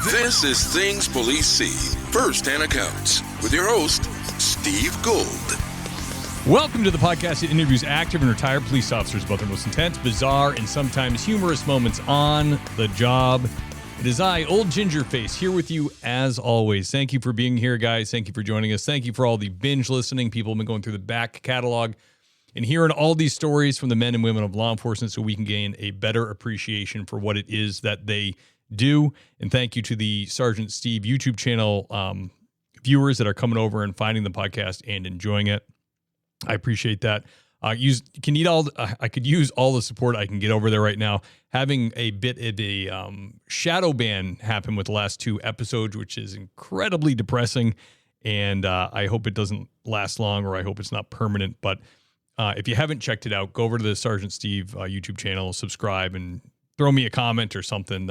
This is Things Police See, First-Hand Accounts, with your host, Steve Gold. Welcome to the podcast that interviews active and retired police officers about their most intense, bizarre, and sometimes humorous moments on the job. It is I, Old Gingerface, here with you as always. Thank you for being here, guys. Thank you for joining us. Thank you for all the binge listening. People have been going through the back catalog and hearing all these stories from the men and women of law enforcement so we can gain a better appreciation for what it is that they do. And thank you to the Sergeant Steve YouTube channel viewers that are coming over and finding the podcast and enjoying it. I appreciate that. I could use all the support I can get over there right now. Having a bit of a shadow ban happen with the last two episodes, which is incredibly depressing. And I hope it doesn't last long, or I hope it's not permanent. But if you haven't checked it out, go over to the Sergeant Steve YouTube channel, subscribe, and throw me a comment or something.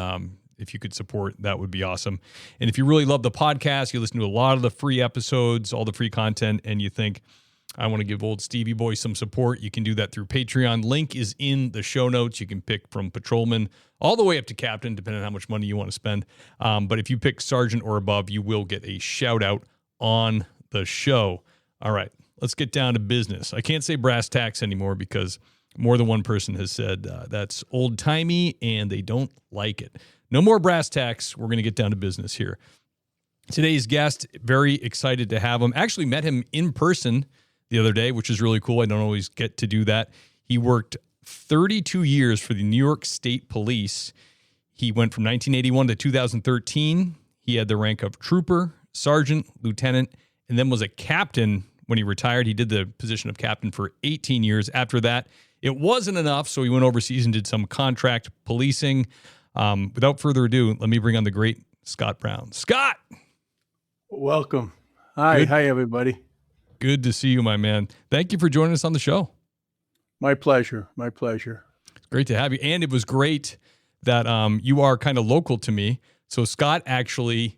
If you could support, that would be awesome. And if you really love the podcast, you listen to a lot of the free episodes, all the free content, and you think, I want to give old Stevie Boy some support, you can do that through Patreon. Link is in the show notes. You can pick from patrolman all the way up to captain, depending on how much money you want to spend. But if you pick sergeant or above, you will get a shout out on the show. All right, let's get down to business. I can't say brass tacks anymore because more than one person has said that's old timey and they don't like it. No more brass tacks. We're going to get down to business here. Today's guest, very excited to have him. Actually met him in person the other day, which is really cool. I don't always get to do that. He worked 32 years for the New York State Police. He went from 1981 to 2013. He had the rank of trooper, sergeant, lieutenant, and then was a captain when he retired. He did the position of captain for 18 years. After that, it wasn't enough, so he went overseas and did some contract policing. Without further ado, let me bring on the great Scott Brown. Scott! Welcome. Hi. Hi, everybody. Good to see you, my man. Thank you for joining us on the show. My pleasure. My pleasure. It's great to have you. And it was great that you are kind of local to me. So Scott actually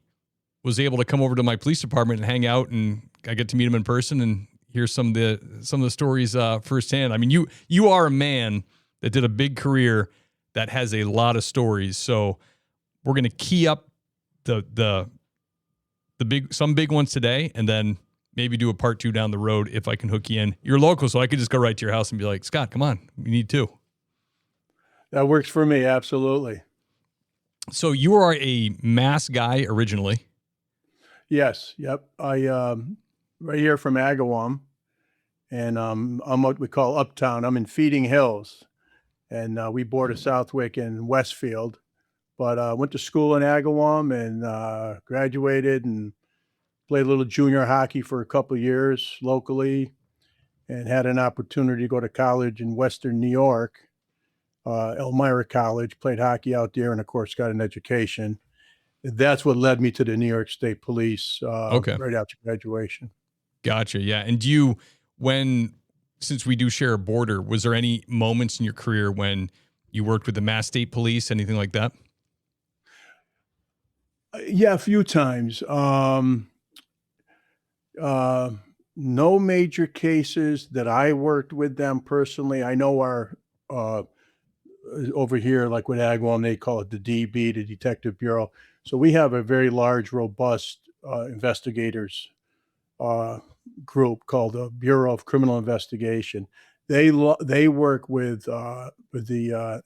was able to come over to my police department and hang out, and I get to meet him in person and hear some of the stories firsthand. I mean, you are a man that did a big career that has a lot of stories. So we're going to key up some big ones today, and then maybe do a part 2 down the road if I can hook you in. You're local, so I could just go right to your house and be like, Scott, come on, we need 2. That works for me, absolutely. So you are a Mass guy originally. Yes, yep. I right here from Agawam, and I'm what we call uptown. I'm in Feeding Hills, and we border Southwick and Westfield. But I went to school in Agawam and graduated and played a little junior hockey for a couple of years locally, and had an opportunity to go to college in Western New York, Elmira College, played hockey out there, and of course got an education. That's what led me to the New York State Police right after graduation. Gotcha. Yeah. And since we do share a border, was there any moments in your career when you worked with the Mass State Police, anything like that? Yeah, a few times. No major cases that I worked with them personally. I know our over here, like with Agawam, they call it the DB, the Detective Bureau. So we have a very large, robust investigators group called the Bureau of Criminal Investigation. They work with the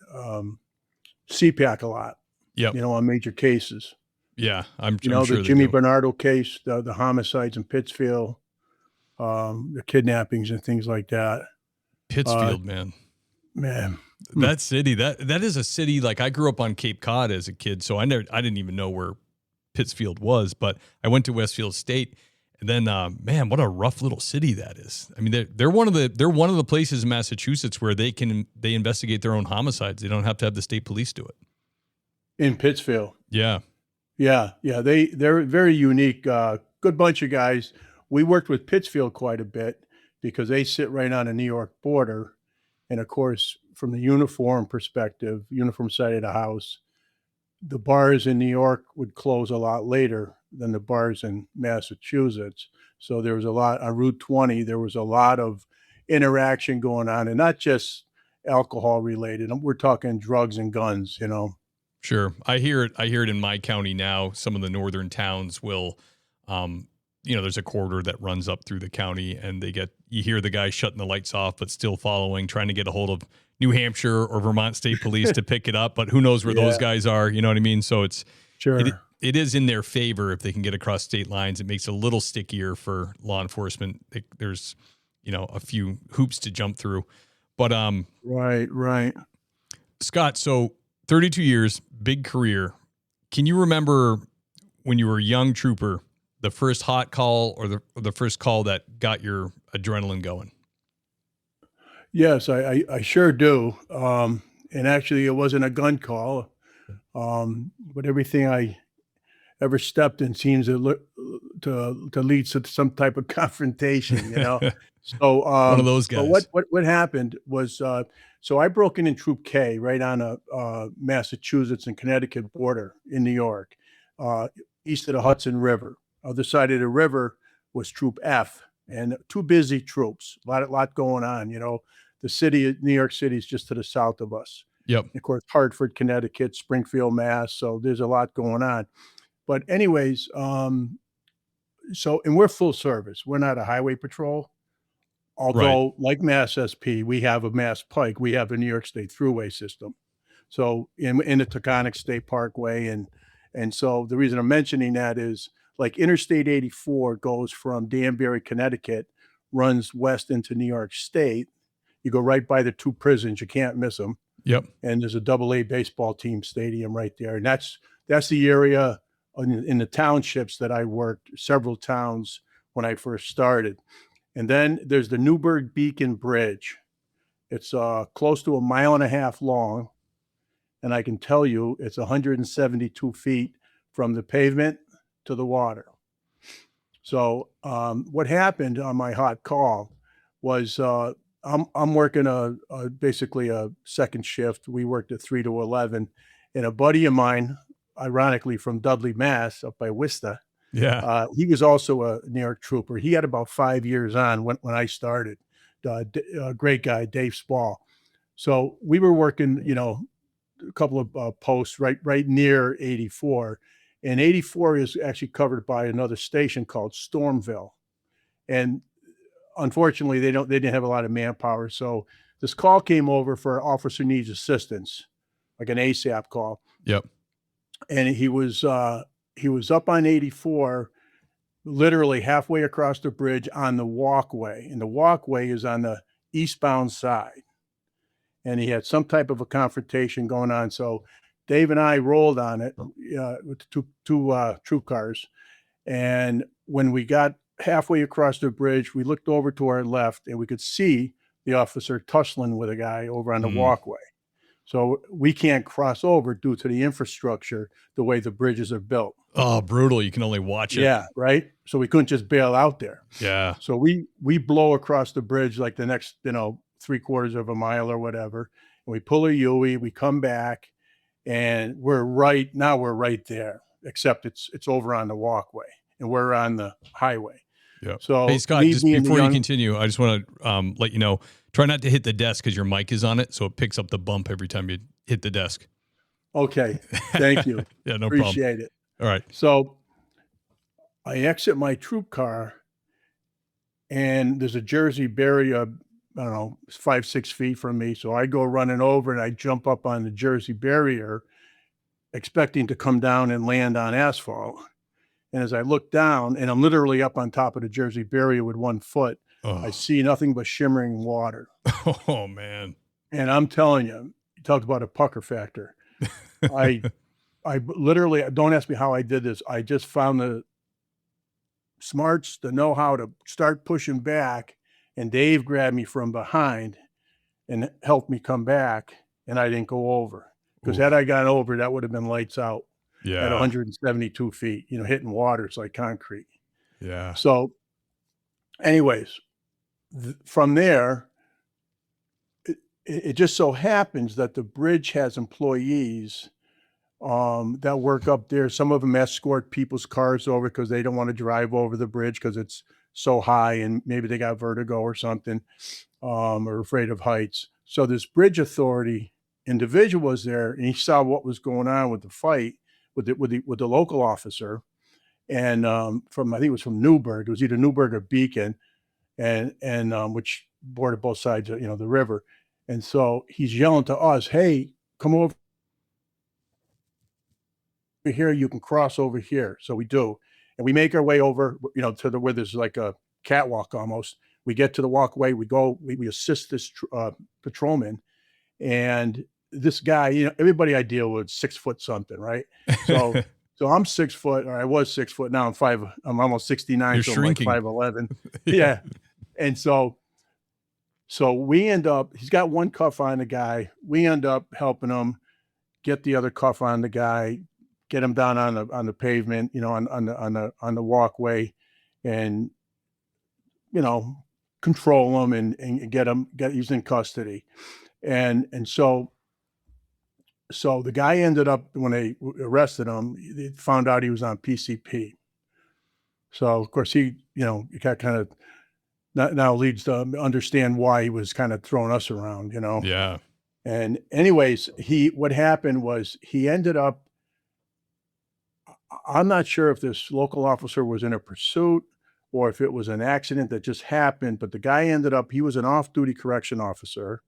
CPAC a lot. Yep. On major cases. Yeah, I'm sure the Jimmy Bernardo case, the homicides in Pittsfield, the kidnappings and things like that. Pittsfield, man, that city, that is a city. Like, I grew up on Cape Cod as a kid, so I didn't even know where Pittsfield was. But I went to Westfield State, and then man, what a rough little city that is. I mean, they're one of the places in Massachusetts where they investigate their own homicides. They don't have to have the state police do it. In Pittsfield, yeah. They're very unique. Good bunch of guys. We worked with Pittsfield quite a bit because they sit right on the New York border, and of course, from the uniform perspective, uniform side of the house, the bars in New York would close a lot later than the bars in Massachusetts. So there was a lot on Route 20. There was a lot of interaction going on, and not just alcohol related. We're talking drugs and guns, Sure. I hear it in my county now. Some of the northern towns will, there's a corridor that runs up through the county, and you hear the guy shutting the lights off, but still following, trying to get a hold of New Hampshire or Vermont State Police to pick it up. But who knows where those guys are? You know what I mean? So Sure. It is in their favor if they can get across state lines. It makes it a little stickier for law enforcement. There's, a few hoops to jump through. But right. Scott, so 32 years, big career. Can you remember when you were a young trooper, the first hot call or the first call that got your adrenaline going? Yes, I sure do. And actually, it wasn't a gun call, but everything I ever stepped in seems to lead to some type of confrontation. So One of those guys. So what happened was, so I broke in Troop K right on a Massachusetts and Connecticut border in New York, east of the Hudson River. Other side of the river was Troop F, and two busy troops. A lot going on. The city of New York City is just to the south of us. Yep. And of course, Hartford, Connecticut, Springfield, Mass. So there's a lot going on. But anyways, and we're full service. We're not a highway patrol. Although, like Mass SP, we have a Mass Pike. We have the New York State Thruway system. So in the Taconic State Parkway. And so the reason I'm mentioning that is like Interstate 84 goes from Danbury, Connecticut, runs west into New York State. You go right by the two prisons. You can't miss them. Yep. And there's a AA baseball team stadium right there. And that's the area in the townships that I worked, several towns when I first started. And then there's the Newberg-Beacon Bridge. It's close to 1.5 miles long. And I can tell you it's 172 feet from the pavement to the water. So what happened on my hot call was I'm working basically a second shift. We worked at 3 to 11. And a buddy of mine, ironically from Dudley, Mass, up by Worcester, he was also a New York trooper. He had about 5 years on when I started. A great guy, Dave Spall. So we were working, a couple of posts right near 84. And 84 is actually covered by another station called Stormville. And unfortunately, they didn't have a lot of manpower. So this call came over for officer needs assistance, like an ASAP call. Yep. And he was up on 84, literally halfway across the bridge on the walkway. And the walkway is on the eastbound side. And he had some type of a confrontation going on. So Dave and I rolled on it with two troop cars. And when we got halfway across the bridge, we looked over to our left and we could see the officer tussling with a guy over on the walkway. So we can't cross over due to the infrastructure, the way the bridges are built. Oh, brutal. You can only watch it. Yeah, right? So we couldn't just bail out there. Yeah. So we blow across the bridge like the next, 3/4 of a mile or whatever. And we pull a U-ey, we come back, and we're right there, except it's over on the walkway, and we're on the highway. Yeah. So hey, Scott, just before you continue, I just want to let you know, try not to hit the desk because your mic is on it, so it picks up the bump every time you hit the desk. Okay. Thank you. Yeah, no problem. Appreciate it. All right. So I exit my troop car, and there's a Jersey barrier, I don't know, 5-6 feet from me. So I go running over and I jump up on the Jersey barrier, expecting to come down and land on asphalt. And as I look down, and I'm literally up on top of the Jersey barrier with 1 foot, I see nothing but shimmering water. Oh, man. And I'm telling you talked about a pucker factor. I literally, don't ask me how I did this. I just found the smarts, the know-how to start pushing back. And Dave grabbed me from behind and helped me come back. And I didn't go over, because had I gone over, that would have been lights out. Yeah. At 172 feet, hitting water. It's like concrete. Yeah. So anyways, from there, it just so happens that the bridge has employees that work up there. Some of them escort people's cars over because they don't want to drive over the bridge because it's so high, and maybe they got vertigo or something, or afraid of heights. So this bridge authority individual was there, and he saw what was going on with the fight with the local officer, and from I think it was from Newberg. It was either Newberg or Beacon, and which bordered both sides of the river. And so he's yelling to us, "Hey, come over here. You can cross over here." So we do, and we make our way over, to the where there's like a catwalk almost. We get to the walkway. We go. We assist this patrolman, and this guy. Everybody I deal with 6 foot something, right? So. So I'm 6 foot, or I was 6 foot. Now I'm almost 69. You're so shrinking. I'm like 5'11". Yeah. And so we end up, he's got one cuff on the guy. We end up helping him get the other cuff on the guy, get him down on the pavement, on the walkway, and, control him and get he's in custody. And so the guy ended up, when they arrested him, they found out he was on PCP. So of course he got kind of now leads to understand why he was kind of throwing us around, Yeah. And anyways, what happened was he ended up, I'm not sure if this local officer was in a pursuit or if it was an accident that just happened, but the guy he was an off-duty correction officer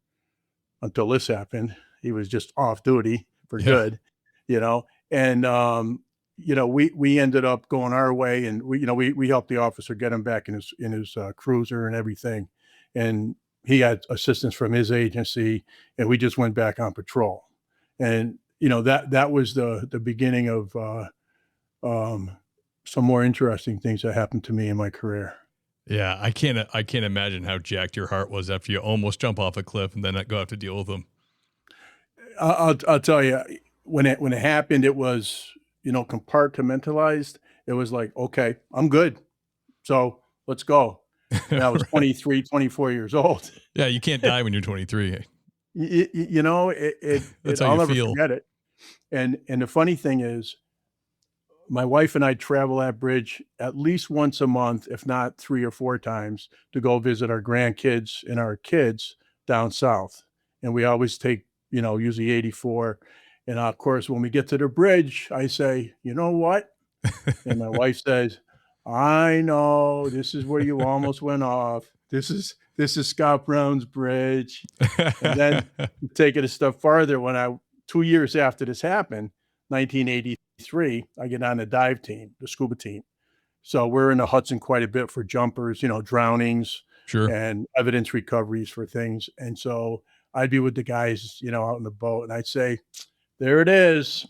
until this happened. He was just off duty for good, and, we ended up going our way, and we helped the officer get him back in his cruiser and everything. And he had assistance from his agency, and we just went back on patrol. And, that was the beginning of, some more interesting things that happened to me in my career. Yeah. I can't imagine how jacked your heart was after you almost jump off a cliff and then not go have to deal with them. I'll tell you, when it happened, it was, compartmentalized. It was like, okay, I'm good. So let's go. And I was 23, 24 years old. Yeah. You can't die when you're 23. I'll never forget it. And the funny thing is, my wife and I travel that bridge at least once a month, if not 3 or 4 times, to go visit our grandkids and our kids down south. And we always take, usually 84. And of course, when we get to the bridge, I say, "You know what?" And my wife says, "I know, this is where you almost went off. This is Scott Brown's bridge." And then take it a step farther. 2 years after this happened, 1983, I get on the dive team, the scuba team. So we're in the Hudson quite a bit for jumpers, drownings, Sure. and evidence recoveries for things. And so I'd be with the guys, out in the boat, and I'd say, "There it is.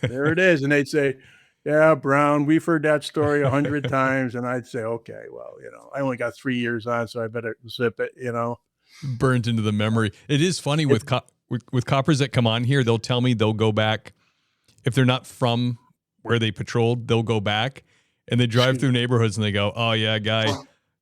There it is." And they'd say, "Yeah, Brown, we've heard that story 100 times." And I'd say, "Okay, well, I only got 3 years on, so I better zip it, Burnt into the memory. It is funny with coppers that come on here, they'll tell me they'll go back. If they're not from where they patrolled, they'll go back and they drive through neighborhoods and they go, "Oh yeah, guy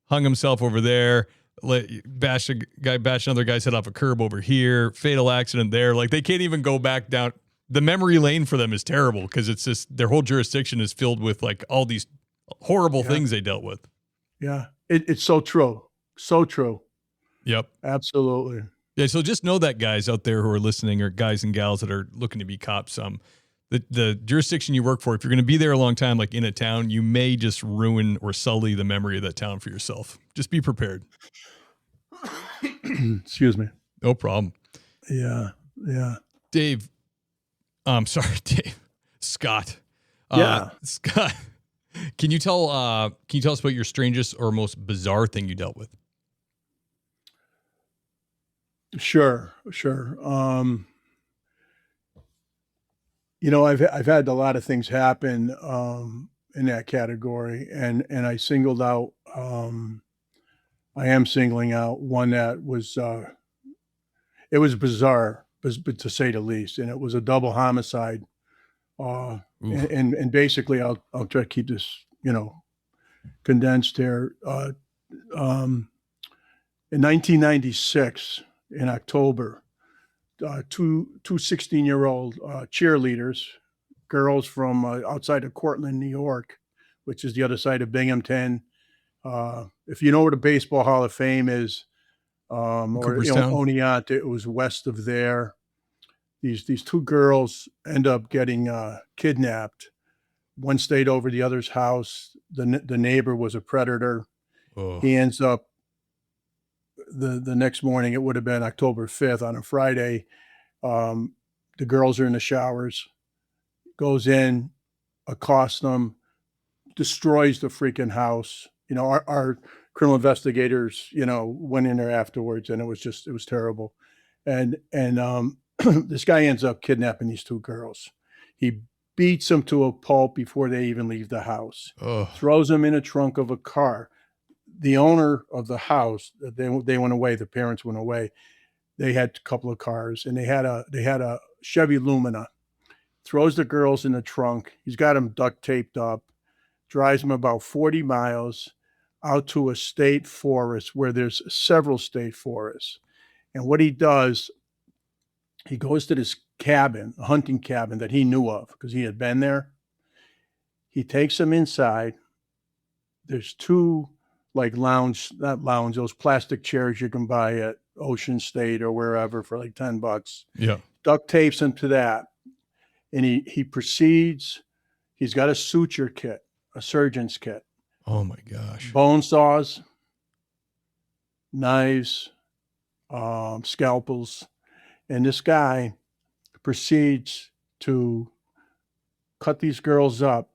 hung himself over there. Bashed another guy's head off a curb over here. Fatal accident there." Like they can't even go back down. The memory lane for them is terrible because it's just their whole jurisdiction is filled with like all these horrible things they dealt with. Yeah, it's so true. So true. Yep. Absolutely. Yeah. So just know that guys out there who are listening, or guys and gals that are looking to be cops, the jurisdiction you work for, if you're going to be there a long time, like in a town, you may just ruin or sully the memory of that town for yourself. Just be prepared. Excuse me. No problem. Yeah. Yeah. Dave. I'm sorry, Dave. Scott. Yeah. Scott. Can you tell us about your strangest or most bizarre thing you dealt with? Sure. I've had a lot of things happen in that category, and I singled out. I am singling out one that was it was bizarre, but to say the least, and it was a double homicide. And basically, I'll try to keep this condensed here. In 1996, in October, two 16-year-old cheerleaders, girls from outside of Cortland, New York, which is the other side of Binghamton. If you know where the Baseball Hall of Fame is, or Cooperstown? Oneonta, it was west of there. these two girls end up getting kidnapped. One stayed over the other's house. The neighbor was a predator. Oh. He ends up the next morning. It would have been October 5th on a Friday. The girls are in the showers. Goes in, accosts them, destroys the freaking house. Our criminal investigators, went in there afterwards, and it was terrible. And this guy ends up kidnapping these two girls. He beats them to a pulp before they even leave the house. Oh. Throws them in a trunk of a car. The owner of the house, they went away. The parents went away. They had a couple of cars, and they had a Chevy Lumina. Throws the girls in the trunk. He's got them duct taped up. Drives them about 40 miles out to a state forest where there's several state forests. And what he does, he goes to this cabin, a hunting cabin that he knew of because he had been there. He takes them inside. There's two not lounge, those plastic chairs you can buy at Ocean State or wherever for like $10. Yeah. Duct tapes him to that. And he proceeds, he's got a suture kit, a surgeon's kit. Oh my gosh. Bone saws, knives, scalpels. And this guy proceeds to cut these girls up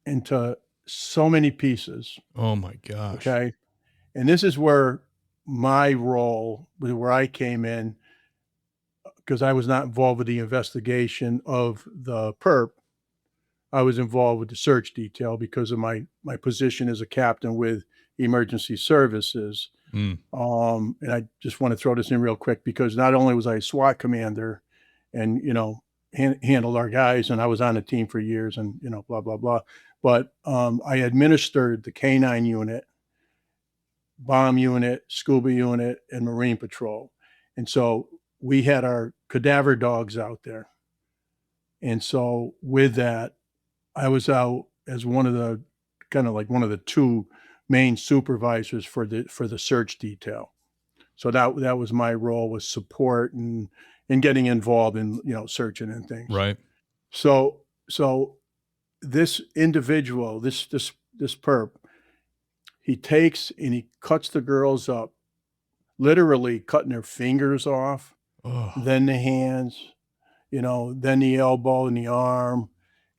into so many pieces. Oh my gosh. Okay. And this is where my role, where I came in, because I was not involved with the investigation of the perp. I was involved with the search detail because of my position as a captain with emergency services. And I just want to throw this in real quick because not only was I a SWAT commander and, handled our guys, and I was on the team for years and, blah, blah, blah. But I administered the K9 unit, bomb unit, scuba unit, and Marine Patrol. And so we had our cadaver dogs out there. And so with that, I was out as one of the two main supervisors for the search detail. So that was my role, was support and getting involved in, searching and things. Right. So this individual, this perp, he takes and he cuts the girls up, literally cutting their fingers off, then the hands, then the elbow and the arm,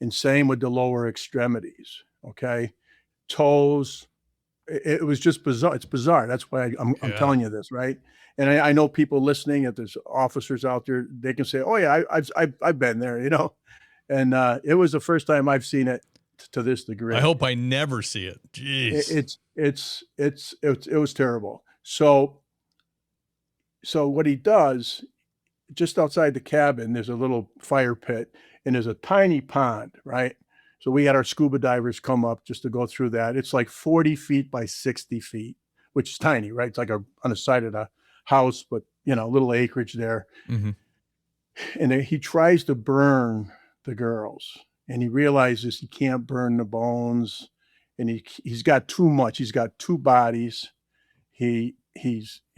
and same with the lower extremities. Okay. Toes. It was just bizarre. It's bizarre. That's why I'm telling you this, right? And I know people listening, if there's officers out there, they can say, "Oh yeah, I've been there," And it was the first time I've seen it to this degree. I hope I never see it. Jeez. It was terrible. So what he does, just outside the cabin, there's a little fire pit and there's a tiny pond, right? So we had our scuba divers come up just to go through that. It's like 40 feet by 60 feet, which is tiny, right? It's like on the side of the house, but a little acreage there. Mm-hmm. And he tries to burn the girls, and he realizes he can't burn the bones, and he's got too much. He's got two bodies. He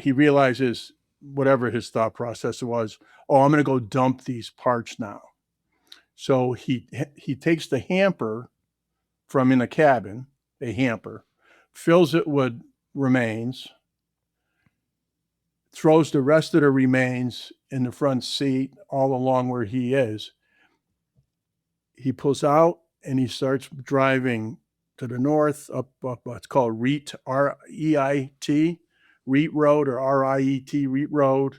realizes, whatever his thought process was, I'm going to go dump these parts now. So he takes the hamper from in the cabin, a hamper, fills it with remains, throws the rest of the remains in the front seat all along where he is. He pulls out and he starts driving to the north up what's called REIT, R-E-I-T, REIT Road, or R-I-E-T, REIT Road,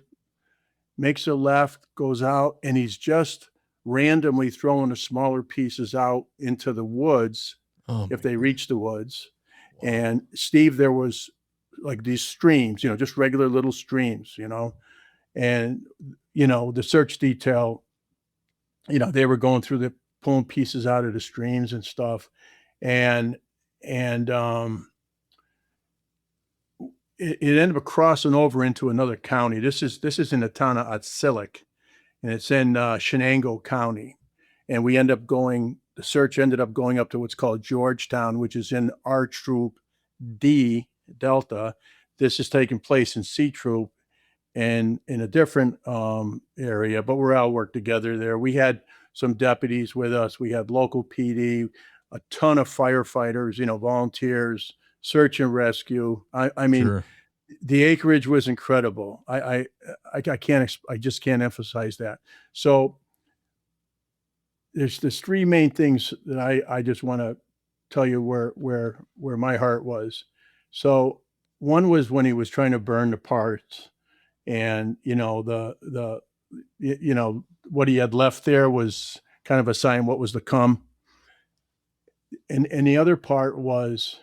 makes a left, goes out, and he's just randomly throwing the smaller pieces out into the woods if they reach the woods. Wow. And Steve, there was like these streams, just regular little streams, and, the search detail, they were going through pulling pieces out of the streams and stuff. And it ended up crossing over into another county. This is in the town of Otsilic, and it's in Shenango County. And the search ended up going up to what's called Georgetown, which is in R Troop D Delta. This is taking place in C Troop. and in a different area, but we're all worked together there. We had some deputies with us. We had local PD, a ton of firefighters, volunteers, search and rescue. I mean, Sure. the acreage was incredible. I just can't emphasize that. So there's three main things that I just want to tell you where my heart was. So one was when he was trying to burn the parts, and what he had left there was kind of a sign what was to come. And the other part was,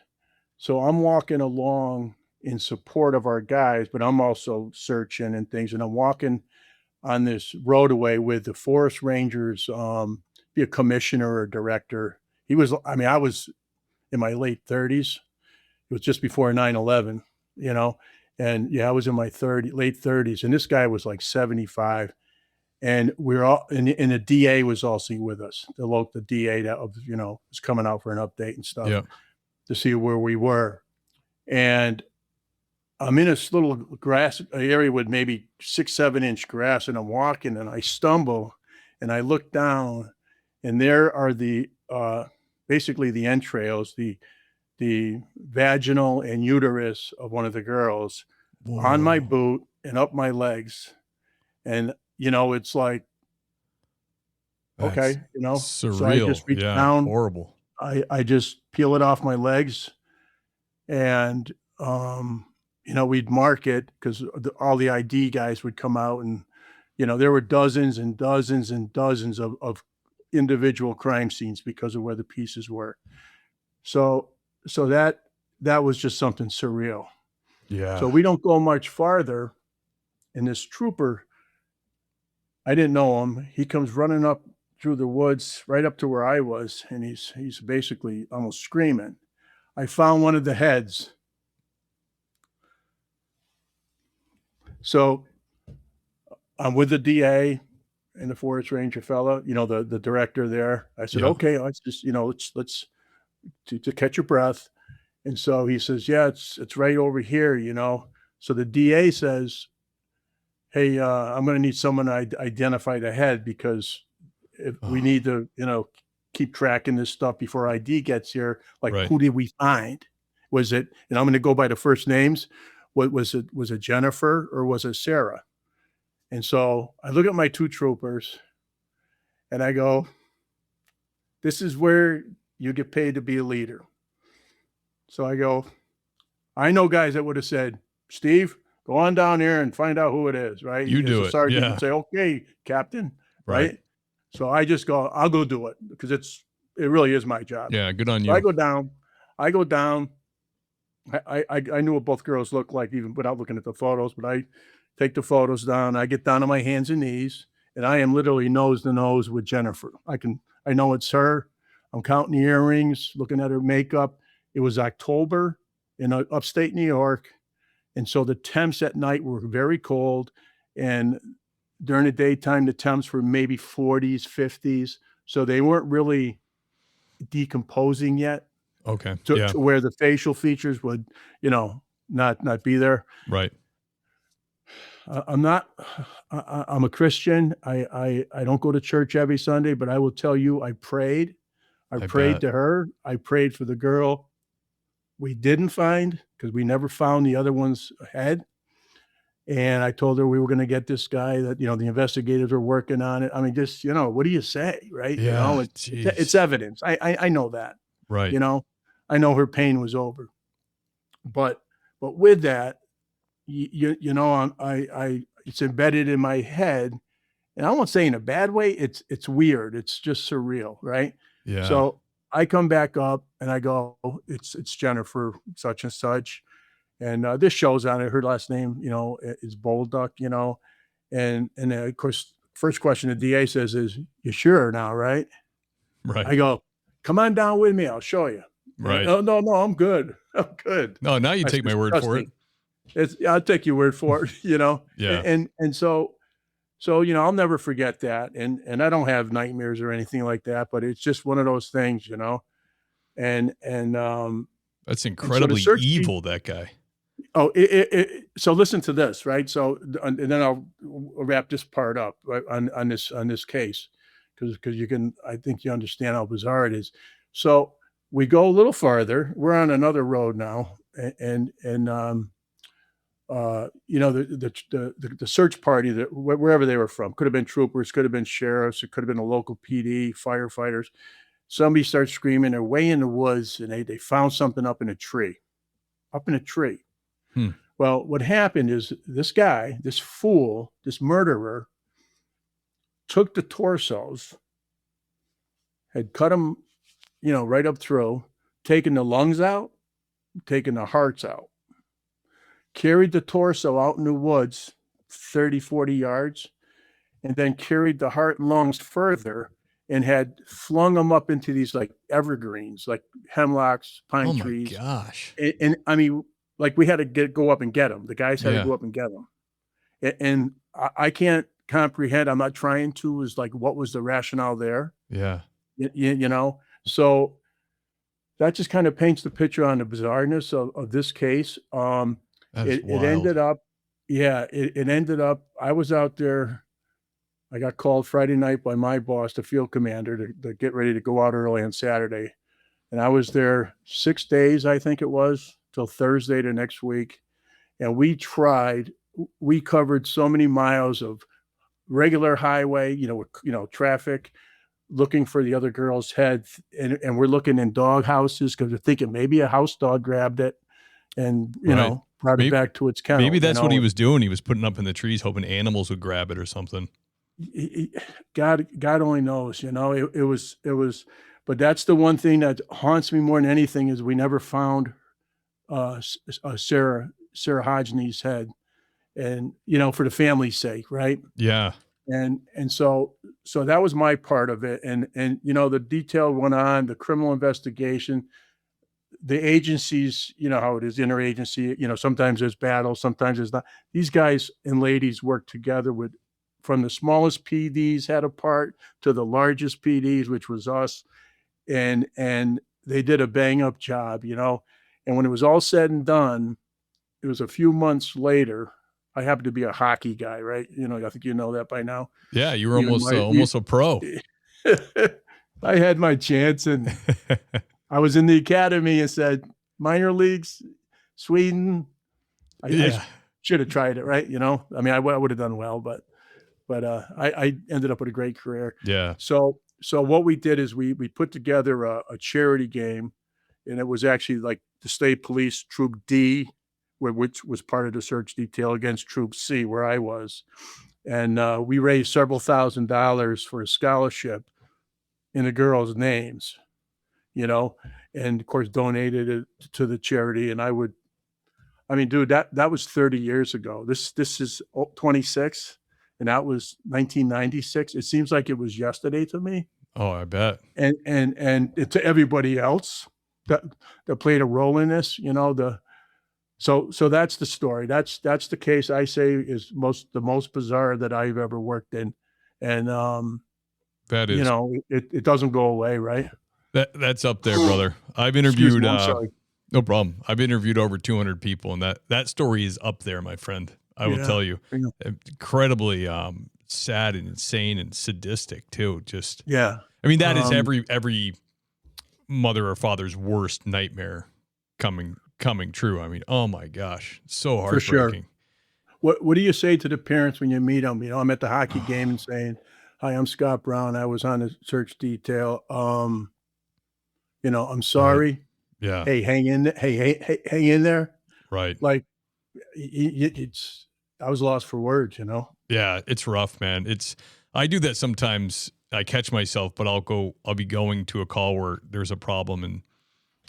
so I'm walking along in support of our guys, but I'm also searching and things, and I'm walking on this roadway with the forest rangers, be a commissioner or director. I was in my late 30s. It was just before 9/11, and yeah, I was in my late 30s, and this guy was like 75, and we're all, and the DA was also with us. The DA that was coming out for an update and stuff to see where we were, and I'm in this little grass area with maybe 6-7 inch grass, and I'm walking and I stumble and I look down, and there are basically the entrails, the vaginal and uterus of one of the girls. Whoa. On my boot and up my legs. And, it's like, that's okay, surreal. So I just reach down. Horrible. I just peel it off my legs, and, we'd mark it because all the ID guys would come out, and, there were dozens and dozens and dozens of individual crime scenes because of where the pieces were. So that was just something surreal. Yeah. So we don't go much farther, and this trooper, I didn't know him. He comes running up through the woods right up to where I was, and he's basically almost screaming. I found one of the heads. So I'm with the DA and the forest ranger fellow, the director there. I said, okay, let's just, let's to catch your breath. And so he says, yeah, it's right over here, So the DA says, hey, I'm going to need someone to identify the head, because if we need to, keep tracking this stuff before ID gets here. Like, Who did we find? Was it, and I'm going to go by the first names. What was it? Was it Jennifer or was it Sarah? And so I look at my two troopers and I go, this is where you get paid to be a leader. So I go, I know guys that would have said, Steve, go on down here and find out who it is, right? You do it. Sergeant would say, okay, Captain, right? So I just go, I'll go do it, because it really is my job. Yeah, good on you. So I go down. I knew what both girls looked like even without looking at the photos, but I take the photos down. I get down on my hands and knees, and I am literally nose to nose with Jennifer. I know it's her. I'm counting the earrings, looking at her makeup. It was October in upstate New York. And so the temps at night were very cold. And during the daytime, the temps were maybe 40s, 50s. So they weren't really decomposing yet. Okay. To where the facial features would, not be there. Right. I'm a Christian. I don't go to church every Sunday, but I will tell you, I prayed. I prayed to her. I prayed for the girl we didn't find, because we never found the other one's head. And I told her we were going to get this guy, that, the investigators are working on it. I mean, just, what do you say? Right. Yeah, it's evidence. I know that. Right. I know her pain was over, but with that, it's embedded in my head, and I won't say in a bad way. It's weird. It's just surreal. Right. Yeah. So I come back up and I go, it's Jennifer such and such. And this shows on it. Her last name, is Bolduc, and of course, first question the DA says is, you sure now, right? Right. I go, come on down with me. I'll show you. Right. No, I'm good. I'm good. No, now you take my word for it. I'll take your word for it, Yeah. And so, I'll never forget that. And I don't have nightmares or anything like that, but it's just one of those things, and that's incredibly evil, that guy. So listen to this, right? So, and then I'll wrap this part up, right, on this case, because I think you understand how bizarre it is. So we go a little farther. We're on another road now, and the search party, that wherever they were from, could have been troopers, could have been sheriffs, it could have been a local PD, firefighters. Somebody starts screaming. They're way in the woods, and they found something up in a tree. Well, what happened is this guy, this fool, this murderer, took the torsos, had cut them, right up through, taken the lungs out, taken the hearts out, carried the torso out in the woods 30, 40 yards, and then carried the heart and lungs further and had flung them up into these like evergreens, like hemlocks, pine trees. Oh my gosh. And I mean, like we had to go up and get them. The guys had to go up and get them. And I can't comprehend, I'm not trying to, is like, what was the rationale there? Yeah. So that just kind of paints the picture on the bizarreness of this case. It ended up, I was out there. I got called Friday night by my boss, the field commander, to get ready to go out early on Saturday. And I was there 6 days, I think it was, till Thursday the next week. And we covered so many miles of regular highway, traffic, looking for the other girl's head. And we're looking in dog houses because we're thinking maybe a house dog grabbed it and, brought it back to its kennel. Maybe that's what he was doing. He was putting up in the trees, hoping animals would grab it or something. God only knows, it was, but that's the one thing that haunts me more than anything is we never found Sarah Hajney's head, and for the family's sake, right? Yeah. And so that was my part of it, and the detail went on, the criminal investigation, the agencies, how it is, interagency, sometimes there's battles, sometimes there's not. These guys and ladies work together from the smallest PDs had a part to the largest PDs, which was us, and they did a bang up job, and when it was all said and done, it was a few months later. I happen to be a hockey guy, right? I think you know that by now. Yeah, you were almost a pro. I had my chance, and I was in the academy and said, minor leagues, Sweden. I should have tried it, right? I mean, I would have done well, but I ended up with a great career. Yeah. So what we did is we put together a charity game, and it was actually like the state police Troop D, which was part of the search detail, against Troop C, where I was. And we raised several $1,000s for a scholarship in the girls' names, and of course donated it to the charity. And dude, that was 30 years ago. This is 26, and that was 1996. It seems like it was yesterday to me. Oh, I bet. And to everybody else that played a role in this, so that's the story. That's the case I say is the most bizarre that I've ever worked in. And that is, it doesn't go away, right? That's up there, brother. I've interviewed I'm sorry. No problem. I've interviewed over 200 people, and that story is up there, my friend. I will tell you. Incredibly sad and insane and sadistic too. Just I mean, that is every mother or father's worst nightmare coming true. I mean, oh my gosh, so heartbreaking. For sure. What do you say to the parents when you meet them? I'm at the hockey game and saying, "Hi, I'm Scott Brown. I was on the search detail. I'm sorry. Right. Yeah. Hey, hang in there. Right. Like, I was lost for words. Yeah, it's rough, man. I do that sometimes. I catch myself, but I'll be going to a call where there's a problem, and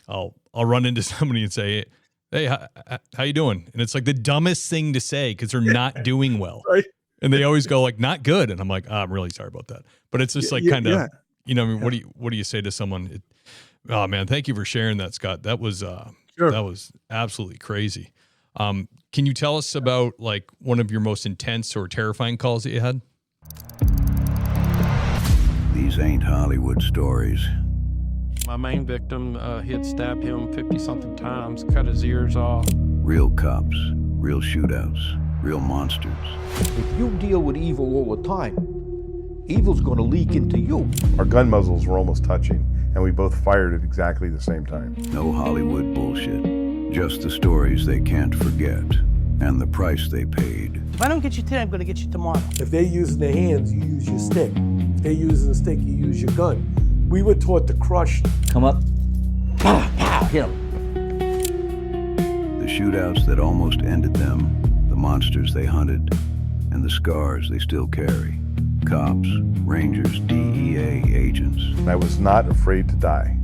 I'll run into somebody and say, "Hey, how you doing?" And it's like the dumbest thing to say because they're not doing well. Right. And they always go like, "Not good." And I'm like, "I'm really sorry about that." But it's just like kind of, what do you say to someone? Oh man, thank you for sharing that, Scott. That was that was absolutely crazy. Can you tell us about like one of your most intense or terrifying calls that you had? These ain't Hollywood stories. My main victim, he had stabbed him 50-something times, cut his ears off. Real cops, real shootouts, real monsters. If you deal with evil all the time, evil's going to leak into you. Our gun muzzles were almost touching, and we both fired at exactly the same time. No Hollywood bullshit. Just the stories they can't forget and the price they paid. If I don't get you today, I'm going to get you tomorrow. If they're using their hands, you use your stick. If they're using a stick, you use your gun. We were taught to crush. Come up, pow, pow, hit 'em. The shootouts that almost ended them, the monsters they hunted, and the scars they still carry. Cops, Rangers, DEA agents. I was not afraid to die.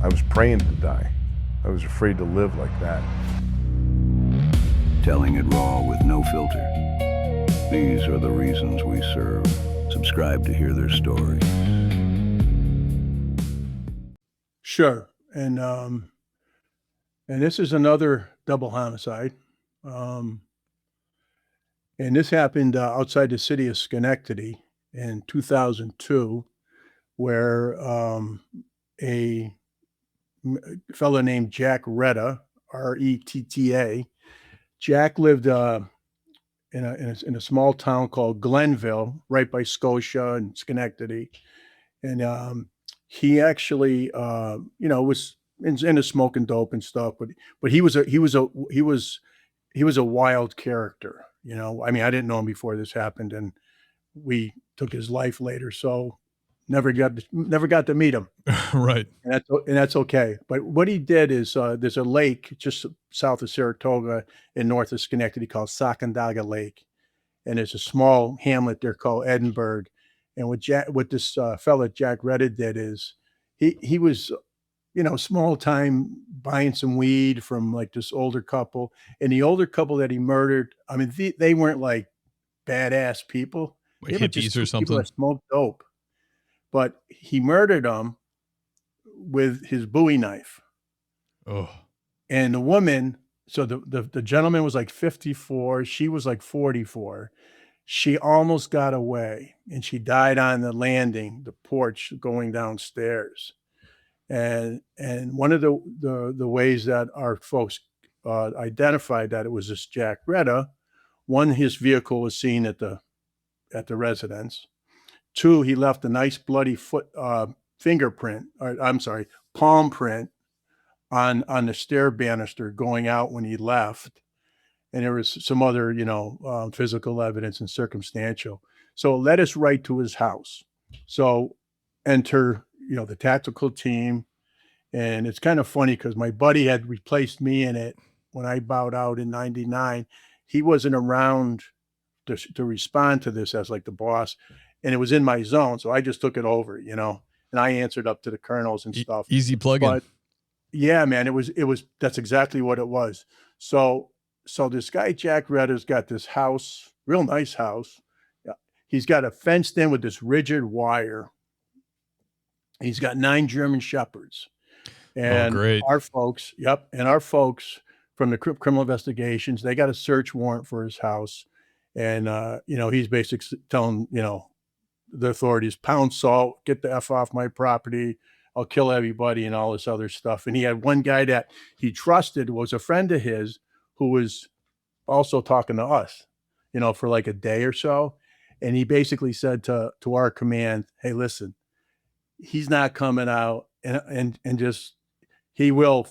I was praying to die. I was afraid to live like that. Telling it raw with no filter. These are the reasons we serve. Subscribe to hear their stories. Sure. And this is another double homicide. And this happened outside the city of Schenectady in 2002, where a fellow named Jack Retta, R-E-T-T-A, Jack lived in a small town called Glenville, right by Scotia and Schenectady. And he actually, was into smoking dope and stuff, but he was a wild character. I mean, I didn't know him before this happened, and we took his life later, so never got to meet him. Right. And that's okay. But what he did is there's a lake just south of Saratoga and north of Schenectady called Sacandaga Lake, and there's a small hamlet there called Edinburgh. And what this fella Jack Retta did is he was small time buying some weed from like this older couple, and the older couple that he murdered, I mean, they weren't like badass people. Like they were just hippies or people something? that smoked dope. But he murdered them with his Bowie knife. Oh, And the woman, so the gentleman was like 54, she was like 44. She almost got away, and she died on the landing, the porch going downstairs. And one of the ways that our folks identified that it was this Jack Retta, one, his vehicle was seen at the residence. Two, he left a nice bloody palm print on the stair banister going out when he left. And there was some other, physical evidence and circumstantial. So it led us right to his house. So enter, the tactical team. And it's kind of funny because my buddy had replaced me in it when I bowed out in 99. He wasn't around to respond to this as like the boss. And it was in my zone. So I just took it over, and I answered up to the colonels and stuff. Easy plug-in. But yeah, man, it was, that's exactly what it was. So this guy, Jack Retta's got this house, real nice house. He's got it fenced in with this rigid wire. He's got 9 German Shepherds. And great. our folks from the criminal investigations, they got a search warrant for his house. And, he's basically telling, the authorities, pound salt, get the F off my property. I'll kill everybody and all this other stuff. And he had one guy that he trusted was a friend of his who was also talking to us, for like a day or so. And he basically said to our command, hey, listen, he's not coming out and just, he will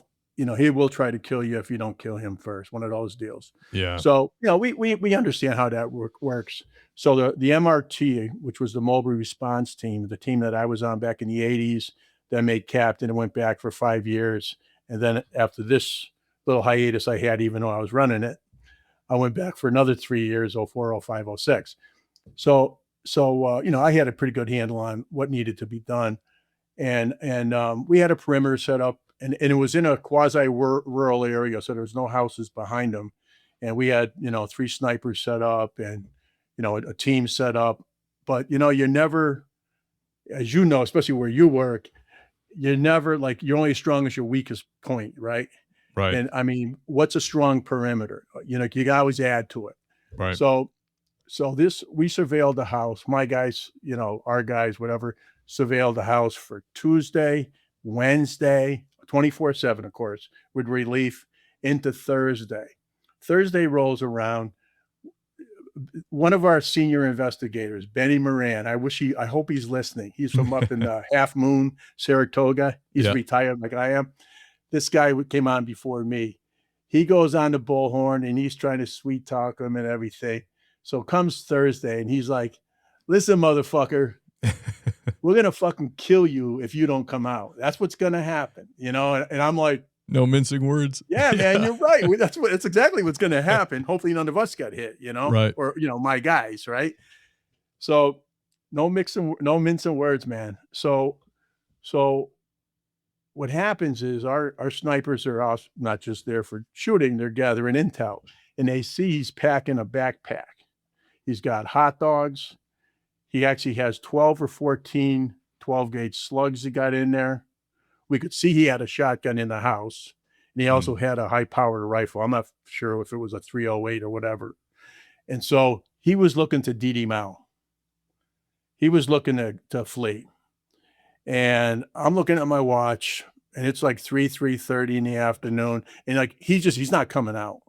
try to kill you if you don't kill him first. One of those deals. Yeah. So, we understand how that works. So the MRT, which was the Mobile Response Team, the team that I was on back in the 80s, then made captain and went back for 5 years. And then after this little hiatus I had, even though I was running it, I went back for another 3 years, 04, 05, 06. So I had a pretty good handle on what needed to be done. And we had a perimeter set up, and it was in a quasi rural area. So there was no houses behind them. And we had, 3 snipers set up and, a team set up, but you're never, as especially where you work, you're never like, you're only as strong as your weakest point. Right. Right. And I mean, what's a strong perimeter? You can always add to it. Right. So we surveilled the house. My guys, our guys, whatever, surveilled the house for Tuesday, Wednesday, 24/7, of course, with relief. into Thursday. Thursday rolls around. One of our senior investigators, Benny Moran, I hope he's listening. He's from up in Half Moon, Saratoga. He's retired like I am. This guy came on before me. He goes on to Bullhorn and he's trying to sweet talk him and everything. So comes Thursday and he's like, listen, motherfucker, we're going to fucking kill you if you don't come out. That's what's going to happen, you know? And I'm like, no mincing words. Yeah, man, you're right. That's exactly what's going to happen. Hopefully none of us got hit, you know, right. Or, you know, my guys. Right. So no mincing words, man. So what happens is our snipers are also not just there for shooting, they're gathering intel, and they see he's packing a backpack. He's got hot dogs. He actually has 12 or 14 12-gauge slugs he got in there. We could see he had a shotgun in the house, and he also had a high-powered rifle. I'm not sure if it was a 308 or whatever. And so he was looking to DD Mao. He was looking to flee. And I'm looking at my watch, and it's like 3:30 in the afternoon, and like he's not coming out.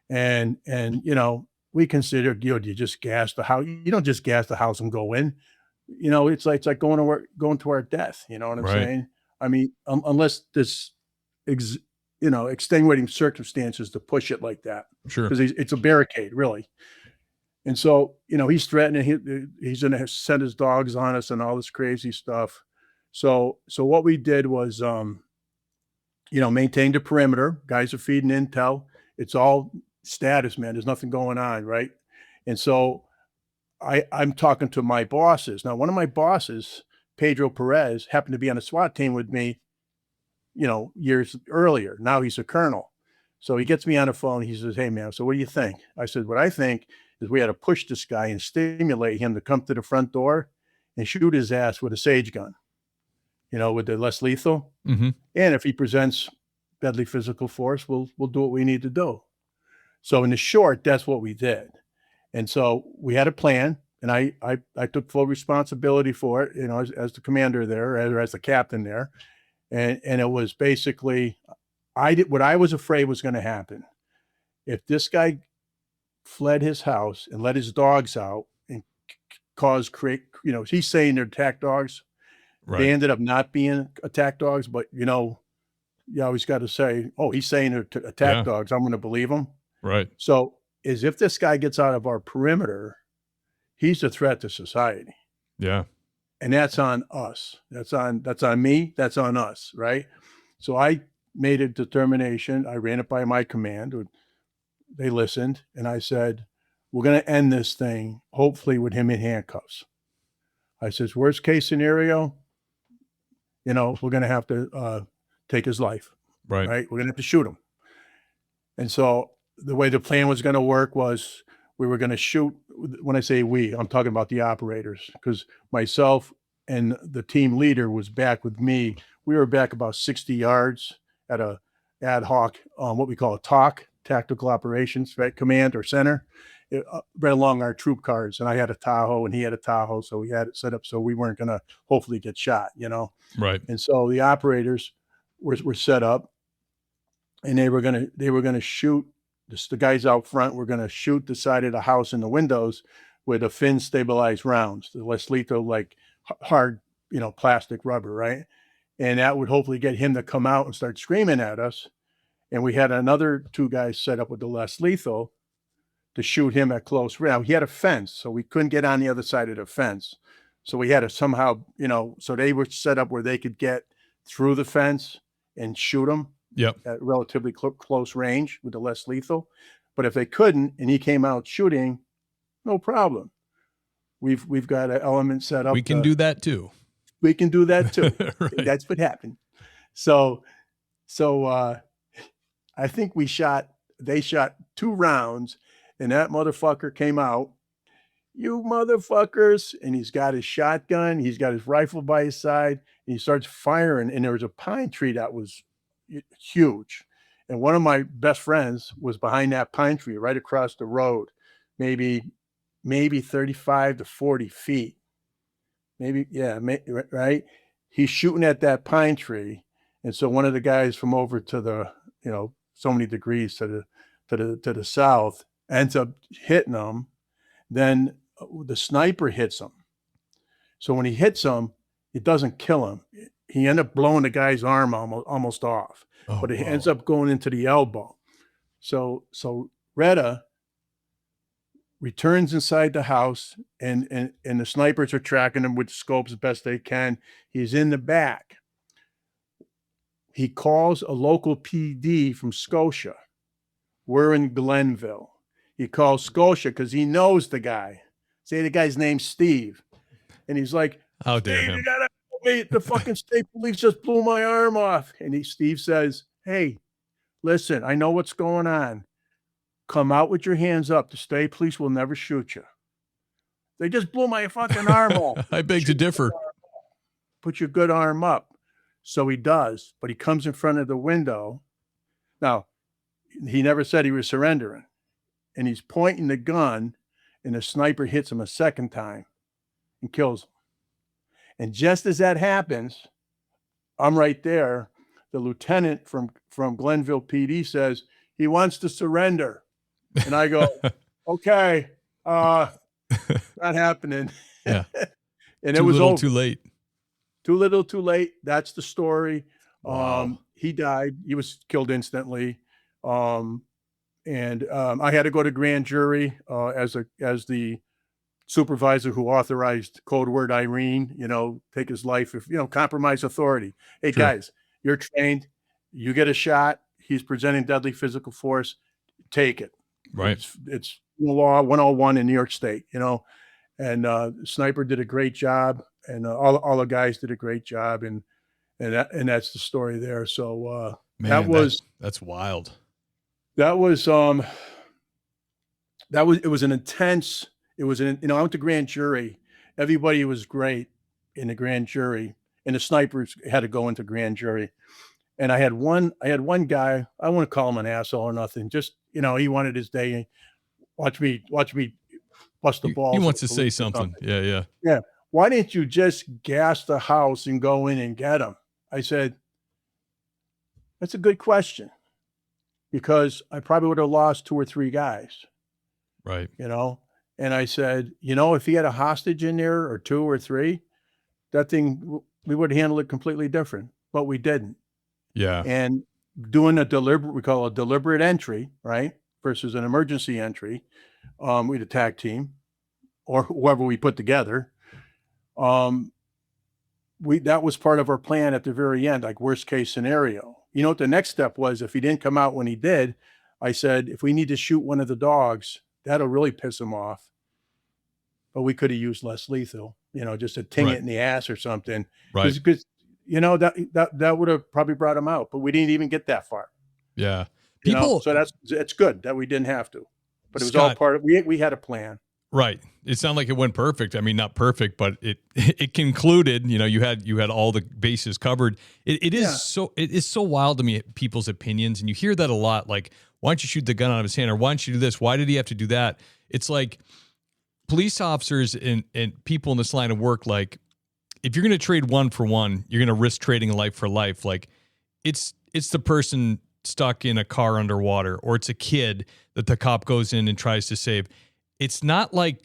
And you know, we considered, you know, you just gas the house. You don't just gas the house and go in. You know, it's like going to our death. You know what I'm saying? I mean, unless there's, extenuating circumstances to push it like that. Sure. Because it's a barricade, really. And so, you know, he's threatening, he's going to send his dogs on us and all this crazy stuff. So what we did was, maintain the perimeter. Guys are feeding intel. It's all status, man. There's nothing going on, right? And so I'm talking to my bosses. Now, one of my bosses, Pedro Perez, happened to be on a SWAT team with me, you know, years earlier. Now he's a colonel. So he gets me on the phone. He says, hey, man, so what do you think? I said, what I think is we had to push this guy and stimulate him to come to the front door and shoot his ass with a Sage gun, you know, with the less lethal. Mm-hmm. And if he presents deadly physical force, we'll do what we need to do. So in the short, that's what we did. And so we had a plan, and I took full responsibility for it, you know, as the commander there, or as the captain there. And it was basically, what I was afraid was going to happen. If this guy fled his house and let his dogs out and he's saying they're attack dogs. Right. They ended up not being attack dogs, but, you know, you always got to say, oh, he's saying they're attack dogs. I'm going to believe him. Right. So if this guy gets out of our perimeter, he's a threat to society. Yeah. And that's on us. That's on me. That's on us. Right. So I made a determination. I ran it by my command. They listened. And I said, we're going to end this thing, hopefully with him in handcuffs. I says, worst case scenario, you know, we're going to have to take his life. Right. We're going to have to shoot him. And so the way the plan was going to work was we were going to shoot. When I say we, I'm talking about the operators, because myself and the team leader was back with me. We were back about 60 yards at a ad hoc, what we call a TOC, Tactical Operations Command or Center, right along our troop cars. And I had a Tahoe and he had a Tahoe. So we had it set up so we weren't going to hopefully get shot, you know? Right. And so the operators were set up, and they were going to shoot the guys out front. Were going to shoot the side of the house and the windows with a fin stabilized rounds, the less lethal, like hard, you know, plastic rubber. Right. And that would hopefully get him to come out and start screaming at us. And we had another 2 guys set up with the less lethal to shoot him at close range. He had a fence, so we couldn't get on the other side of the fence. So we had to somehow, you know, so they were set up where they could get through the fence and shoot him. Yep. At relatively close range with the less lethal. But if they couldn't and he came out shooting, no problem. We've got an element set up. We can do that too. We can do that too. Right. That's what happened. So I think they shot 2 rounds, and that motherfucker came out, you motherfuckers, and he's got his shotgun, he's got his rifle by his side, and he starts firing, and there was a pine tree that was huge. And one of my best friends was behind that pine tree right across the road, maybe 35 to 40 feet. Right? He's shooting at that pine tree. And so one of the guys from over to the, so many degrees to the south, ends up hitting him. Then the sniper hits him. So when he hits him, it doesn't kill him. He ended up blowing the guy's arm almost off, but it ends up going into the elbow. So Retta returns inside the house, and the snipers are tracking him with the scopes as best they can. He's in the back. He calls a local PD from Scotia. We're in Glenville. He calls Scotia because he knows the guy. Say the guy's name's Steve. And he's like, how dare him? You gotta wait. The fucking state police just blew my arm off. And Steve says, hey, listen, I know what's going on. Come out with your hands up. The state police will never shoot you. They just blew my fucking arm off. I beg to differ. Put your good arm up. So he does, but he comes in front of the window. Now, he never said he was surrendering. And he's pointing the gun, and the sniper hits him a second time and kills him. And just as that happens, I'm right there. The lieutenant from Glenville PD says he wants to surrender. And I go, okay, not happening. Yeah. And it was over. Too late. Too little, too late. That's the story. Wow. He died. He was killed instantly. I had to go to grand jury as the supervisor who authorized code word Irene, take his life if, compromise authority. Hey, Sure. Guys, you're trained. You get a shot. He's presenting deadly physical force. Take it. Right. It's law 101 in New York State, and Sniper did a great job, and all the guys did a great job. And that's the story there. So Man, that's wild. It was an intense, I went to grand jury. Everybody was great in the grand jury, and the snipers had to go into grand jury. And I had one guy, I wouldn't call him an asshole or nothing. Just, he wanted his day. Watch me bust the balls. He wants to say something. Yeah. Yeah. Why didn't you just gas the house and go in and get him? I said, that's a good question, because I probably would have lost 2 or 3 guys. Right. And I said, if he had a hostage in there or 2 or 3, that thing, we would handle it completely different, but we didn't. Yeah. And doing we call a deliberate entry, right? Versus an emergency entry. We'd attack team or whoever we put together. That was part of our plan at the very end, like worst case scenario. What the next step was? If he didn't come out when he did, I said, if we need to shoot one of the dogs, that'll really piss him off. But we could have used less lethal, just to ting it in the ass or something. Right. Because, that would have probably brought him out, but we didn't even get that far. Yeah. So it's good that we didn't have to, but it was all part of, we had a plan. Right. It sounded like it went perfect. I mean, not perfect, but it concluded, you had all the bases covered. It is so wild to me, people's opinions. And you hear that a lot. Like, why don't you shoot the gun out of his hand? Or why don't you do this? Why did he have to do that? It's like police officers and people in this line of work, like, if you're going to trade one for one, you're going to risk trading life for life. Like, it's the person stuck in a car underwater, or it's a kid that the cop goes in and tries to save. It's not like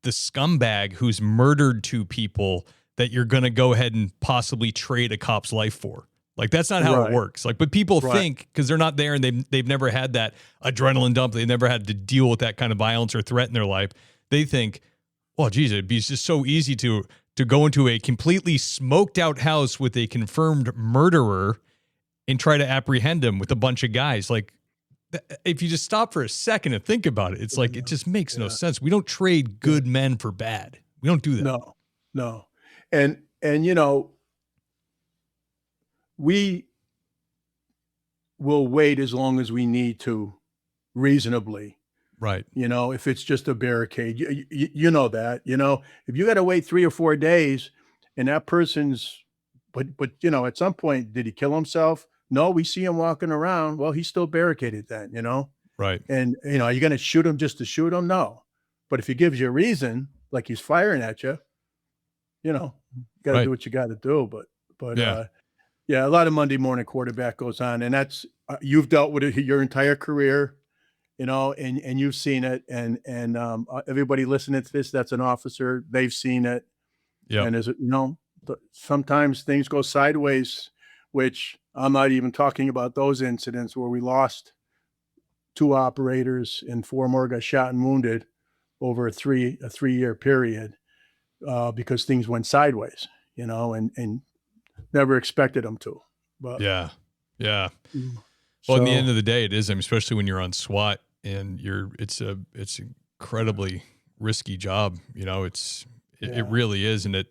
the scumbag who's murdered 2 people that you're going to go ahead and possibly trade a cop's life for. Like, that's not how it works. Like, but people think, because they're not there and they've never had that adrenaline dump, they've never had to deal with that kind of violence or threat in their life. They think, well, geez, it'd be just so easy to go into a completely smoked out house with a confirmed murderer and try to apprehend him with a bunch of guys. Like, if you just stop for a second and think about it, it's like, it just makes no sense. We don't trade good men for bad. We don't do that. No. And we will wait as long as we need to, reasonably. Right. If it's just a barricade, you know that, if you got to wait 3 or 4 days and that person's, but at some point, did he kill himself? No, we see him walking around. Well, he's still barricaded then, Right. And, are you going to shoot him just to shoot him? No. But if he gives you a reason, like he's firing at you, got to do what you got to do. But a lot of Monday morning quarterback goes on, and that's you've dealt with it your entire career, and you've seen it, and everybody listening to this, that's an officer, they've seen it. Yeah. And sometimes things go sideways, which I'm not even talking about those incidents where we lost 2 operators and 4 more got shot and wounded over a 3-year period, because things went sideways, and never expected them to. But Yeah. Yeah. So, Well, in the end of the day, it is. I mean, especially when you're on SWAT and it's incredibly risky job. It really is. And at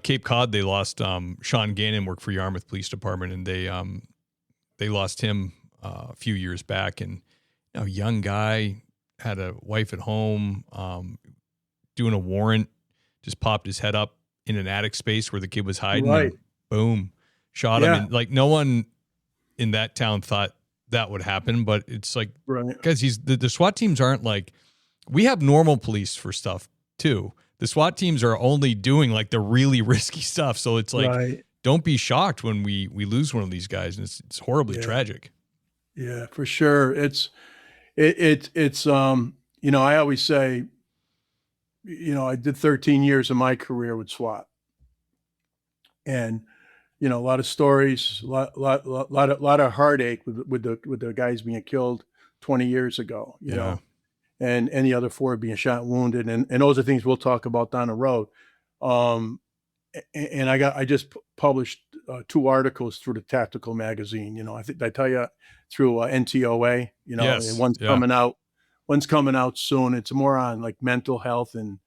Cape Cod, they lost, Sean Gannon worked for Yarmouth Police Department, and they lost him a few years back. And, young guy, had a wife at home, doing a warrant, just popped his head up in an attic space where the kid was hiding. Right. And boom, shot him. And like, no one in that town thought that would happen, but it's like, right. guys, the SWAT teams aren't like, we have normal police for stuff too. The SWAT teams are only doing like the really risky stuff. So it's like, Right. don't be shocked when we lose one of these guys, and it's horribly tragic. Yeah, for sure. It's I always say, I did 13 years of my career with SWAT, and a lot of stories, a lot of heartache with the guys being killed 20 years ago, and any other 4 being shot and wounded, and those are things we'll talk about down the road. And I just published 2 articles through the Tactical magazine. I think I tell you, through NTOA, Yes, and one's coming out soon. It's more on like mental health and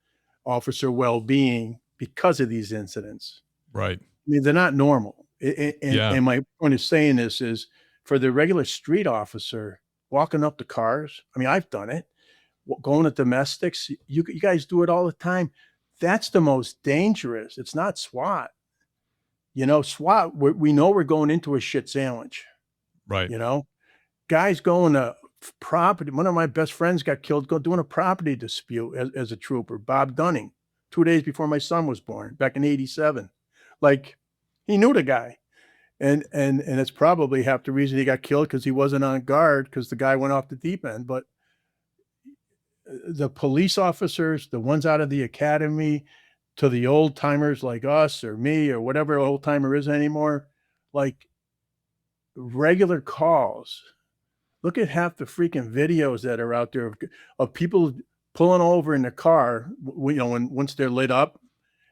officer well-being because of these incidents. Right. I mean, they're not normal. And my point of saying this is, for the regular street officer walking up to cars, I mean, I've done it, going to domestics. You guys do it all the time. That's the most dangerous. It's not SWAT. SWAT, we know we're going into a shit sandwich. Right. Guys going to property. One of my best friends got killed doing a property dispute as a trooper, Bob Dunning, 2 days before my son was born, back in '87. Like, he knew the guy. And it's probably half the reason he got killed, because he wasn't on guard, because the guy went off the deep end. But the police officers, the ones out of the academy, to the old timers like us or me or whatever old timer is anymore, like, regular calls. Look at half the freaking videos that are out there of people pulling over in the car, once they're lit up,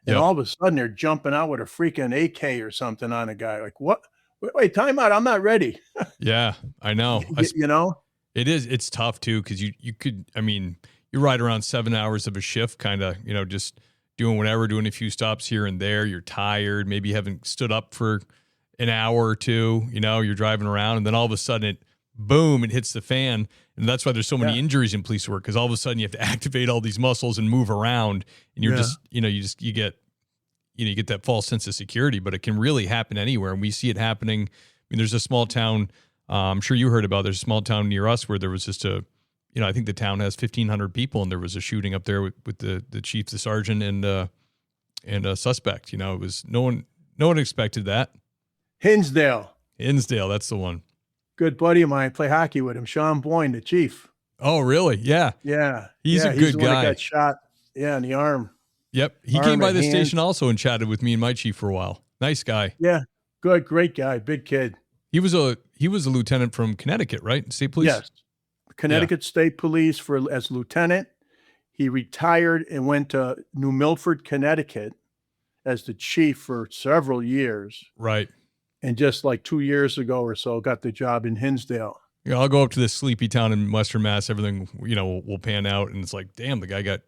and all of a sudden they're jumping out with a freaking AK or something on a guy. Like, what? Wait, time out. I'm not ready. Yeah, I know. It is. It's tough too, because you could. I mean, you ride around 7 hours of a shift, kind of. Just doing whatever, doing a few stops here and there. You're tired. Maybe you haven't stood up for an hour or two. You're driving around, and then all of a sudden it hits the fan, and that's why there's so many injuries in police work, because all of a sudden you have to activate all these muscles and move around, and you're just you get that false sense of security. But it can really happen anywhere, and we see it happening. I mean, there's a small town, I'm sure you heard about, there's a small town near us where there was just I think the town has 1,500 people, and there was a shooting up there with the chief, the sergeant, and a suspect. It was no one expected that. Hinsdale, that's the one. good buddy of mine, play hockey with him, Sean Boyne, the chief. Oh, really? Yeah. Yeah. He's a good the guy. One that got shot. Yeah, in the arm. Yep. He came by the station also and chatted with me and my chief for a while. Nice guy. Yeah. Good. Great guy. Big kid. He was a lieutenant from Connecticut, right? State police? Yes. Connecticut State Police as lieutenant. He retired and went to New Milford, Connecticut as the chief for several years. Right. And just like 2 years ago or so, got the job in Hinsdale. Yeah, I'll go up to this sleepy town in Western Mass. Everything, will pan out. And it's like, damn, the guy got,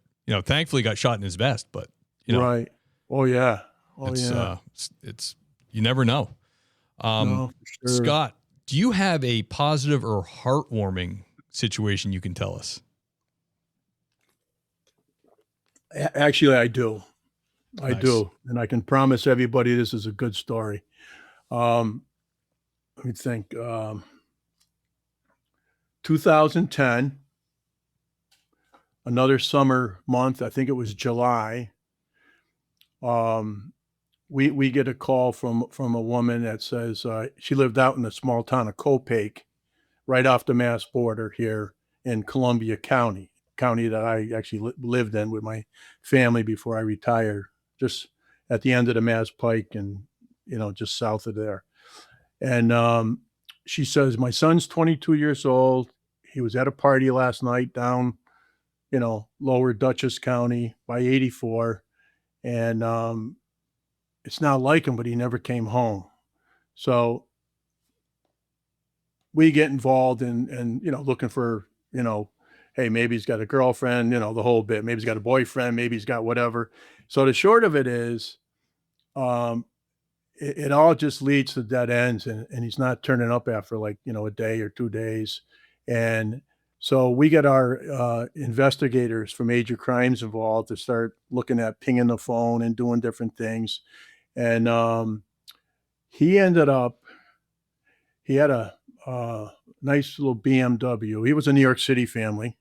thankfully got shot in his vest. But, Right. Oh, yeah. It's you never know. No, for sure. Scott, do you have a positive or heartwarming situation you can tell us? Actually, I do. I do. And I can promise everybody this is a good story. Let me think. 2010, another summer month, I think it was July. we get a call from a woman that says she lived out in the small town of Copake, right off the Mass border here in Columbia County that I actually lived in with my family before I retired, just at the end of the Mass Pike and, just south of there. And she says, my son's 22 years old. He was at a party last night down, lower Dutchess County by 84. And it's not like him, but he never came home. So we get involved in looking for, hey, maybe he's got a girlfriend, the whole bit. Maybe he's got a boyfriend. Maybe he's got whatever. So the short of it is, it all just leads to dead ends, and he's not turning up after like, a day or 2 days. And so we get our investigators from Major Crimes involved to start looking at pinging the phone and doing different things. And he had a nice little BMW. He was a New York City family,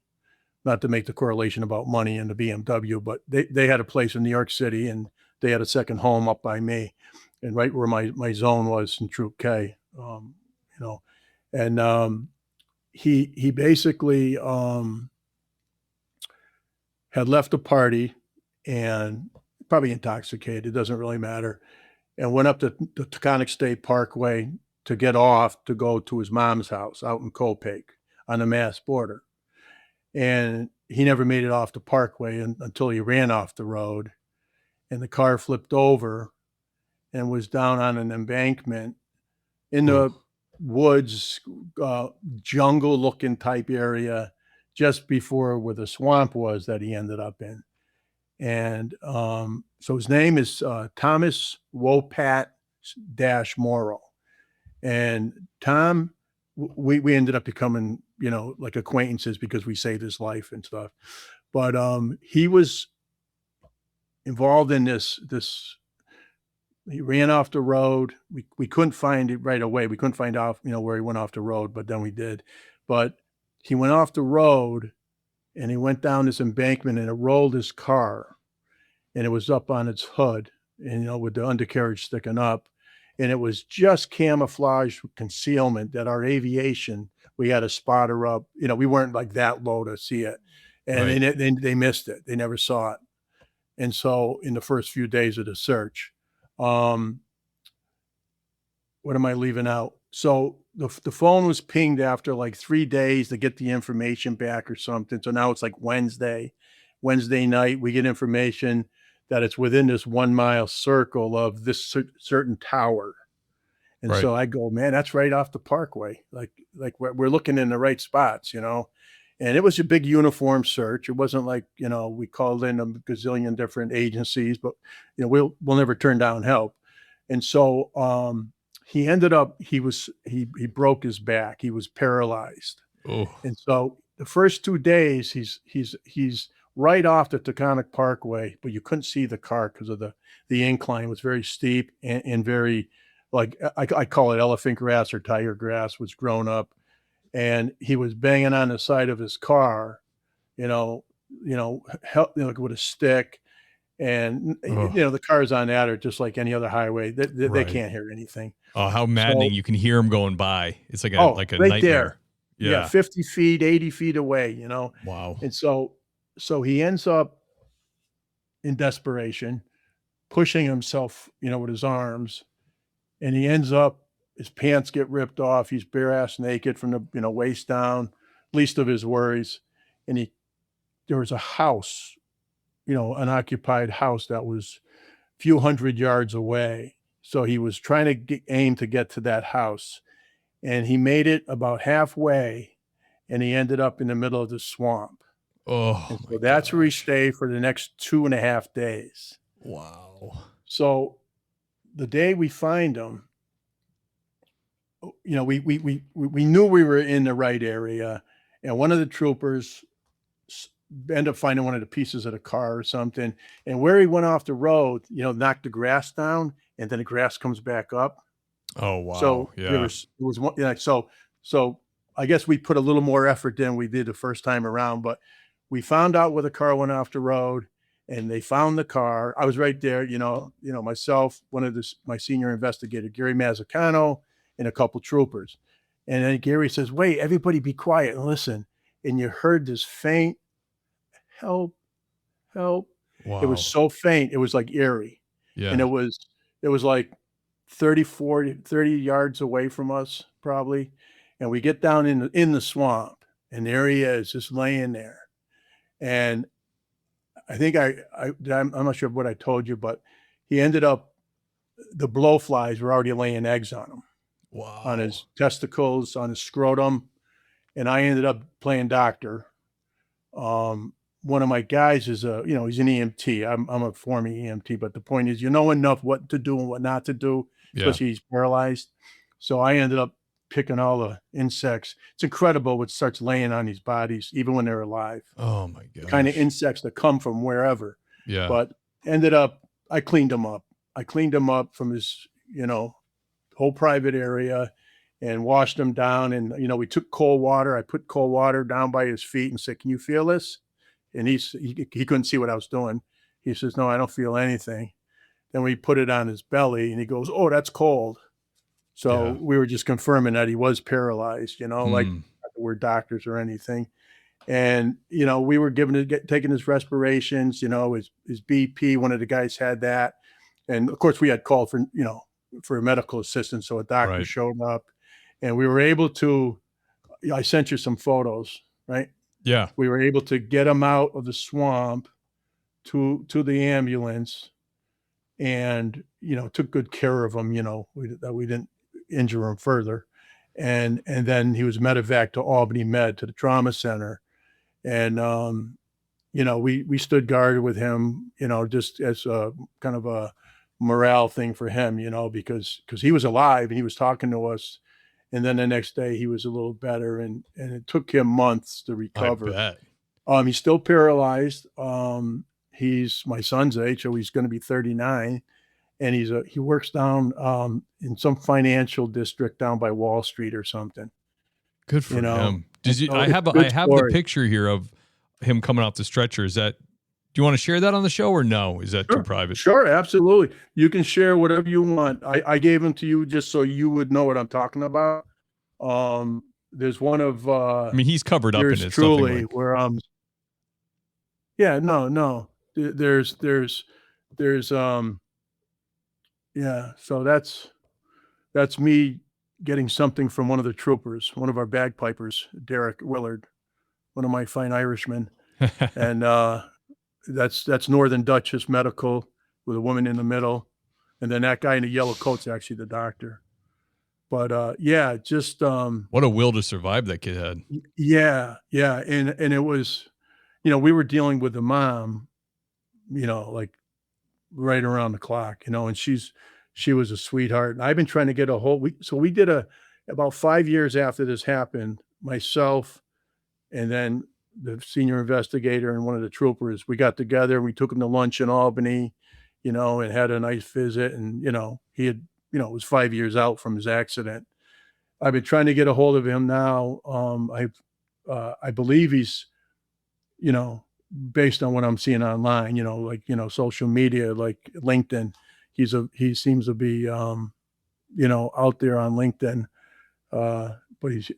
not to make the correlation about money and the BMW, but they had a place in New York City, and they had a second home up by me, and right where my zone was in Troop K, and he basically had left a party and probably intoxicated, it doesn't really matter, and went up to the Taconic State Parkway to get off to go to his mom's house out in Copake on the Mass border. And he never made it off the parkway until he ran off the road, and the car flipped over and was down on an embankment in the woods, jungle looking type area just before where the swamp was that he ended up in. And so his name is Thomas Wopat-Morrow. And Tom, we ended up becoming, like acquaintances because we saved his life and stuff. But he was involved in this. He ran off the road. We couldn't find it right away. We couldn't find out, where he went off the road, but then we did. But he went off the road and he went down this embankment and it rolled his car, and it was up on its hood, and, with the undercarriage sticking up. And it was just camouflage concealment that our aviation, we had a spotter up, we weren't like that low to see it. And right. they missed it. They never saw it. And so in the first few days of the search, what am I leaving out? So the phone was pinged after like 3 days to get the information back or something. So now it's like Wednesday night, we get information that it's within this 1 mile circle of this certain tower. And right. So I go, man, that's right off the parkway. Like we're looking in the right spots, and it was a big uniform search. It wasn't like, we called in a gazillion different agencies, but, we'll never turn down help. And so he ended up, he broke his back. He was paralyzed. Oh. And so the first 2 days he's right off the Taconic Parkway, but you couldn't see the car because of the incline. It was very steep and very, like, I call it elephant grass or tiger grass, was grown up. And he was banging on the side of his car, with a stick. And, the cars on that are just like any other highway. They can't hear anything. Oh, how maddening. You can hear them going by. It's like a right nightmare. There. Yeah. 50 feet, 80 feet away, Wow. And so he ends up in desperation, pushing himself, with his arms, and he ends up, his pants get ripped off. He's bare ass naked from the, waist down, least of his worries. And there was a house, an occupied house that was a few hundred yards away. So he was trying to aim to get to that house, and he made it about halfway, and he ended up in the middle of the swamp. Oh, so that's where he stayed for the next 2.5 days. Wow. So the day we find him, we knew we were in the right area, and one of the troopers ended up finding one of the pieces of the car or something, and where he went off the road, knocked the grass down, and then the grass comes back up. Oh, wow. So yeah. it was one, so I guess we put a little more effort than we did the first time around, but we found out where the car went off the road, and they found the car. I was right there, myself, my senior investigator, Gary Mazzacano, and a couple troopers. And then Gary says, "Wait, everybody be quiet and listen." And you heard this faint, "Help, help." Wow. It was so faint. It was like eerie. Yeah. And it was like 30 yards away from us, probably. And we get down in the swamp, and there he is, just laying there. And I think I'm not sure what I told you, but he ended up, the blowflies were already laying eggs on him. Wow. On his testicles, on his scrotum. And I ended up playing doctor. One of my guys is he's an EMT. I'm a former EMT, but the point is, enough what to do and what not to do, especially he's paralyzed. So I ended up picking all the insects. It's incredible what starts laying on these bodies, even when they're alive. Oh my God. Kind of insects that come from wherever. Yeah. But ended up, I cleaned him up. I cleaned him up from his, whole private area and washed him down. And, we took cold water. I put cold water down by his feet and said, "Can you feel this?" And he couldn't see what I was doing. He says, "No, I don't feel anything." Then we put it on his belly and he goes, "Oh, that's cold." So we were just confirming that he was paralyzed, like we're doctors or anything. And, we were taking his respirations, his BP, one of the guys had that. And of course we had called for medical assistance. So a doctor showed up, and we were able to, I sent you some photos, right? Yeah. We were able to get him out of the swamp to the ambulance, and, took good care of him, we didn't injure him further. And then he was medevac to Albany Med, to the trauma center. And, we stood guard with him, just as a kind of a morale thing for him, because he was alive and he was talking to us. And then the next day he was a little better, and it took him months to recover. I bet. He's still paralyzed. He's my son's age, so he's going to be 39. And he works down in some financial district down by Wall Street or something. Good for him. I have story. the picture here of him coming off the stretcher. Do you want to share that on the show, or no? Is that too private? Sure, absolutely. You can share whatever you want. I gave them to you just so you would know what I'm talking about. There's one of he's covered up in it. Truly, where There's so that's me getting something from one of the troopers, one of our bagpipers, Derek Willard, one of my fine Irishmen. And that's Northern Duchess Medical with a woman in the middle. And then that guy in the yellow coat's actually the doctor. But just what a will to survive that kid had. Yeah. And it was, we were dealing with the mom, like right around the clock, and she was a sweetheart. And I've been trying to get we did about 5 years after this happened, myself and then the senior investigator and one of the troopers, we got together, we took him to lunch in Albany, and had a nice visit. And, he had, it was 5 years out from his accident. I've been trying to get a hold of him now. I believe he's, based on what I'm seeing online, social media, like LinkedIn, he seems to be, out there on LinkedIn. But he's,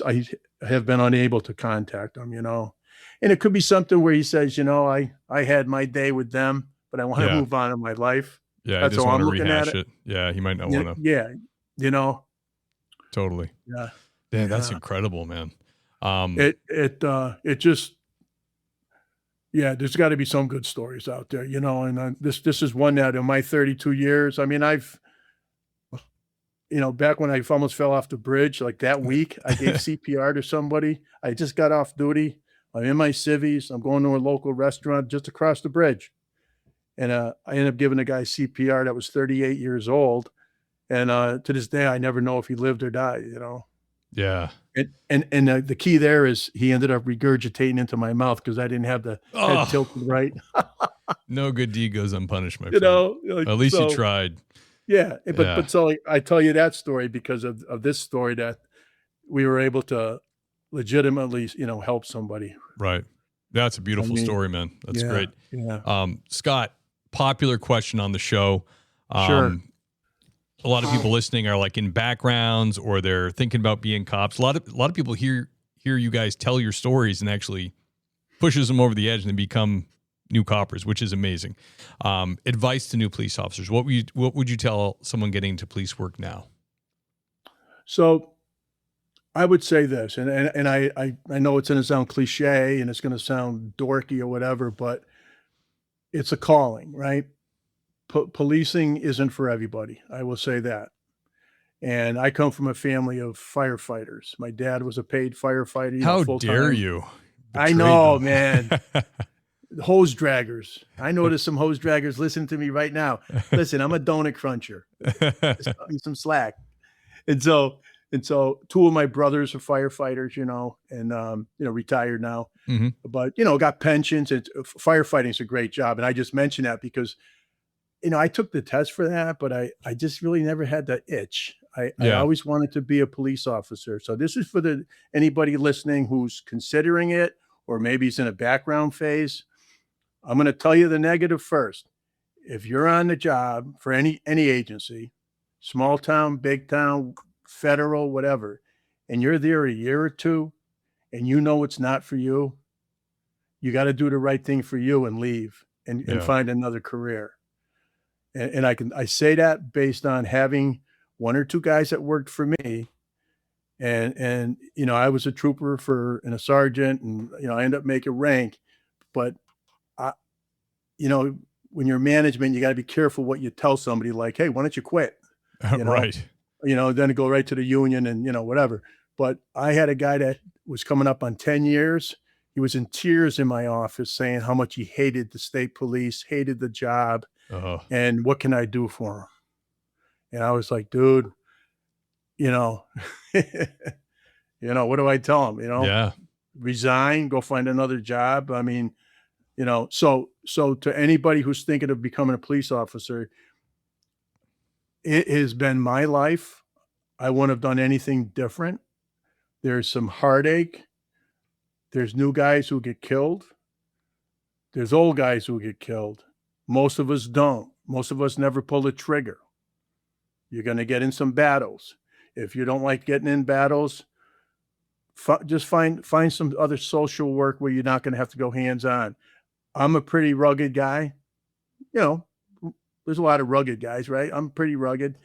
I have been unable to contact him, and it could be something where he says, I had my day with them, but I want to move on in my life. Yeah. That's how I'm looking at it. Yeah. He might not want to. Yeah. Totally. Yeah. Yeah. That's incredible, man. It just, there's got to be some good stories out there, and this is one that in my 32 years, I've, back when I almost fell off the bridge, like that week, I gave CPR to somebody. I just got off duty. I'm in my civvies. I'm going to a local restaurant just across the bridge. And I ended up giving a guy CPR that was 38 years old. And to this day, I never know if he lived or died, Yeah. And the key there is he ended up regurgitating into my mouth because I didn't have the head tilted right. No good deed goes unpunished, my friend. At least you tried. Yeah. But so I tell you that story because of this story, that we were able to legitimately, help somebody. Right. That's a beautiful story, man. That's great. Yeah. Scott, popular question on the show. Sure. A lot of people listening are like in backgrounds or they're thinking about being cops. A lot of people hear you guys tell your stories and actually pushes them over the edge and they become new coppers, which is amazing. Advice to new police officers. What would you tell someone getting into police work now? So I would say this, and I know it's going to sound cliche and it's going to sound dorky or whatever, but it's a calling, right? Policing isn't for everybody. I will say that. And I come from a family of firefighters. My dad was a paid firefighter. How dare you? I know, man. Hose draggers. I know there's some hose draggers listening to me right now. Listen, I'm a donut cruncher. Just cut me some slack. And so two of my brothers are firefighters, and retired now. Mm-hmm. But got pensions. Firefighting is a great job. And I just mentioned that because I took the test for that, but I just really never had the itch. I always wanted to be a police officer. So this is for anybody listening who's considering it, or maybe he's in a background phase. I'm going to tell you the negative first. If you're on the job for any agency, small town, big town, federal, whatever, and you're there a year or two and it's not for you, you got to do the right thing for you and leave and find another career. And I say that based on having one or two guys that worked for me. And I was a trooper and a sergeant, and I ended up making rank. But when you're management, you got to be careful what you tell somebody. Like, hey, why don't you quit? Right. Then go right to the union and whatever. But I had a guy that was coming up on 10 years. He was in tears in my office saying how much he hated the state police, hated the job. Uh-huh. And what can I do for him? And I was like, dude, what do I tell him? Yeah. Resign, go find another job. I mean, so to anybody who's thinking of becoming a police officer, it has been my life. I wouldn't have done anything different. There's some heartache. There's new guys who get killed. There's old guys who get killed. Most of us don't. Most of us never pull the trigger. You're going to get in some battles. If you don't like getting in battles, just find some other social work where you're not going to have to go hands-on. I'm a pretty rugged guy. There's a lot of rugged guys, right? I'm pretty rugged.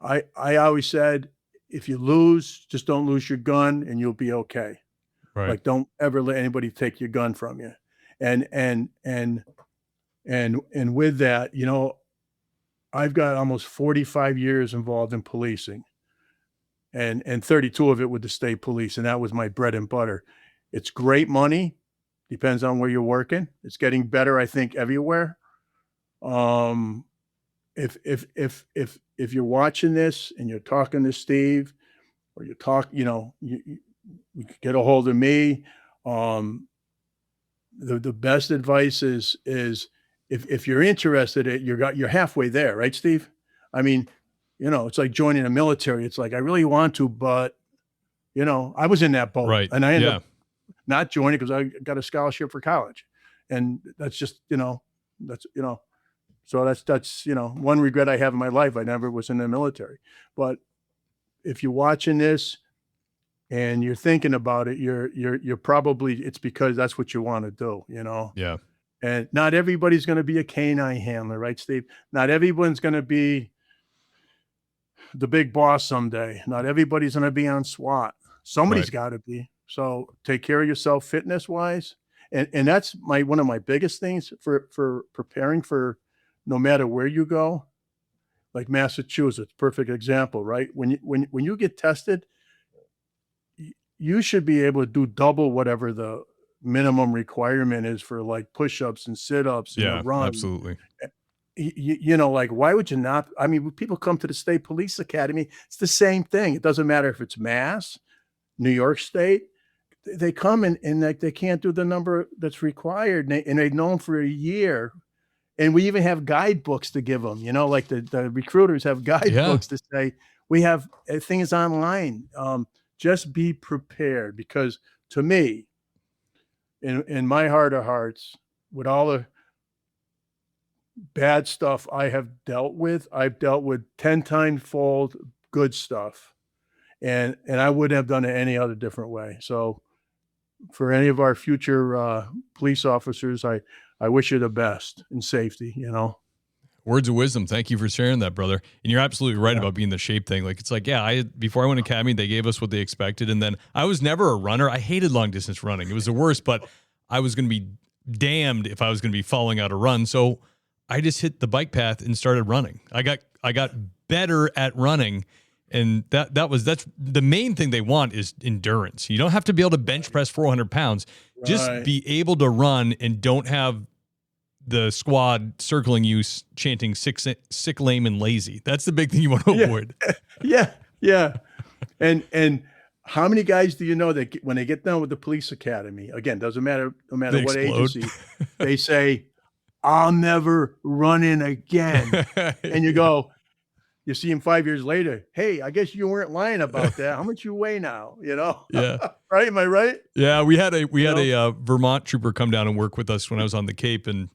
I always said, if you lose, just don't lose your gun and you'll be okay. Right. Like, don't ever let anybody take your gun from you. And with that, I've got almost 45 years involved in policing, and 32 of it with the state police. And that was my bread and butter. It's great money. Depends on where you're working. It's getting better, I think, everywhere. If you're watching this and you're talking to Steve, or you get a hold of me. The best advice is if you're interested, you're halfway there, right, Steve? I mean, it's like joining the military. It's like, I really want to, but I was in that boat, right? And I ended up not joining because I got a scholarship for college, and that's just so that's one regret I have in my life. I never was in the military. But if you're watching this and you're thinking about it, you're probably, it's because that's what you want to do, Yeah. And not everybody's going to be a canine handler, right, Steve? Not everyone's going to be the big boss someday. Not everybody's going to be on SWAT. Somebody's got to be. So take care of yourself fitness wise. And that's one of my biggest things for preparing for no matter where you go. Like Massachusetts, perfect example, right? When you get tested, you should be able to do double whatever the minimum requirement is for like push-ups and sit-ups and a run. Absolutely. Like, why would you not? I mean, when people come to the State Police Academy, it's the same thing. It doesn't matter if it's Mass, New York State. They come and like they can't do the number that's required, and they've known for a year. And we even have guidebooks to give them, like the recruiters have guidebooks to say, we have things online. Just be prepared, because to me, in my heart of hearts, with all the bad stuff I have dealt with, I've dealt with 10 times fold good stuff. And I wouldn't have done it any other different way. So for any of our future police officers, I wish you the best in safety, you know. Words of wisdom. Thank you for sharing that, brother. And you're absolutely right about being the shape thing. Like, it's like, before I went to academy, they gave us what they expected. And then I was never a runner. I hated long distance running. It was the worst, but I was going to be damned if I was going to be falling out a run. So I just hit the bike path and started running. I got better at running. And that's the main thing they want is endurance. You don't have to be able to bench press 400 pounds. Just be able to run and don't have the squad circling you chanting sick, lame, and lazy. That's the big thing you want to avoid. Yeah. And how many guys do you know that when they get done with the police academy, again, doesn't matter, no matter They what explode. agency, they say, I'll never run in again. And you see him 5 years later. Hey, I guess you weren't lying about that. How much you weigh now? You know? Yeah. Right? Am I right? Yeah. We had a Vermont trooper come down and work with us when I was on the Cape, and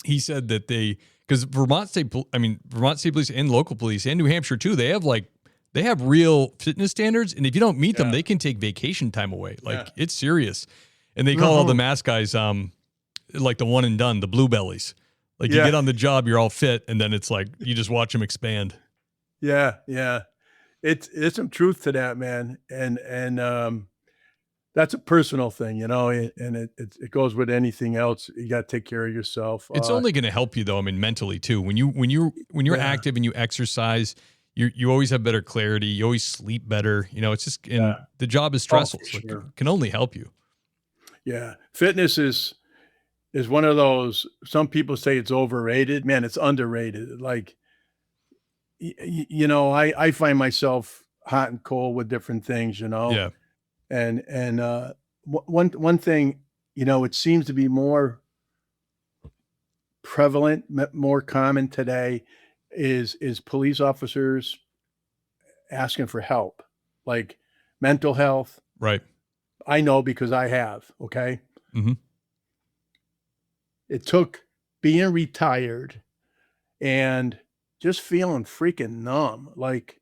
he said that because Vermont State Police and local police and New Hampshire too, they have real fitness standards, and if you don't meet them, they can take vacation time away. Like it's serious, and they call all the mass guys like the one and done, the blue bellies. Like you get on the job, you're all fit, and then it's like you just watch them expand. Yeah. It's some truth to that, man, and that's a personal thing, you know, and it goes with anything else. You got to take care of yourself. It's only going to help you though. I mean, mentally too. When you're active and you exercise, you always have better clarity. You always sleep better. You know, it's just the job is stressful. So it can only help you. Yeah, fitness is one of those. Some people say it's overrated. Man, it's underrated. Like, you know, I find myself hot and cold with different things. You know. Yeah. And one thing, you know, it seems to be more prevalent, more common today is police officers asking for help, like mental health. Right. I know because I have, okay? Mm-hmm. It took being retired and just feeling freaking numb, like,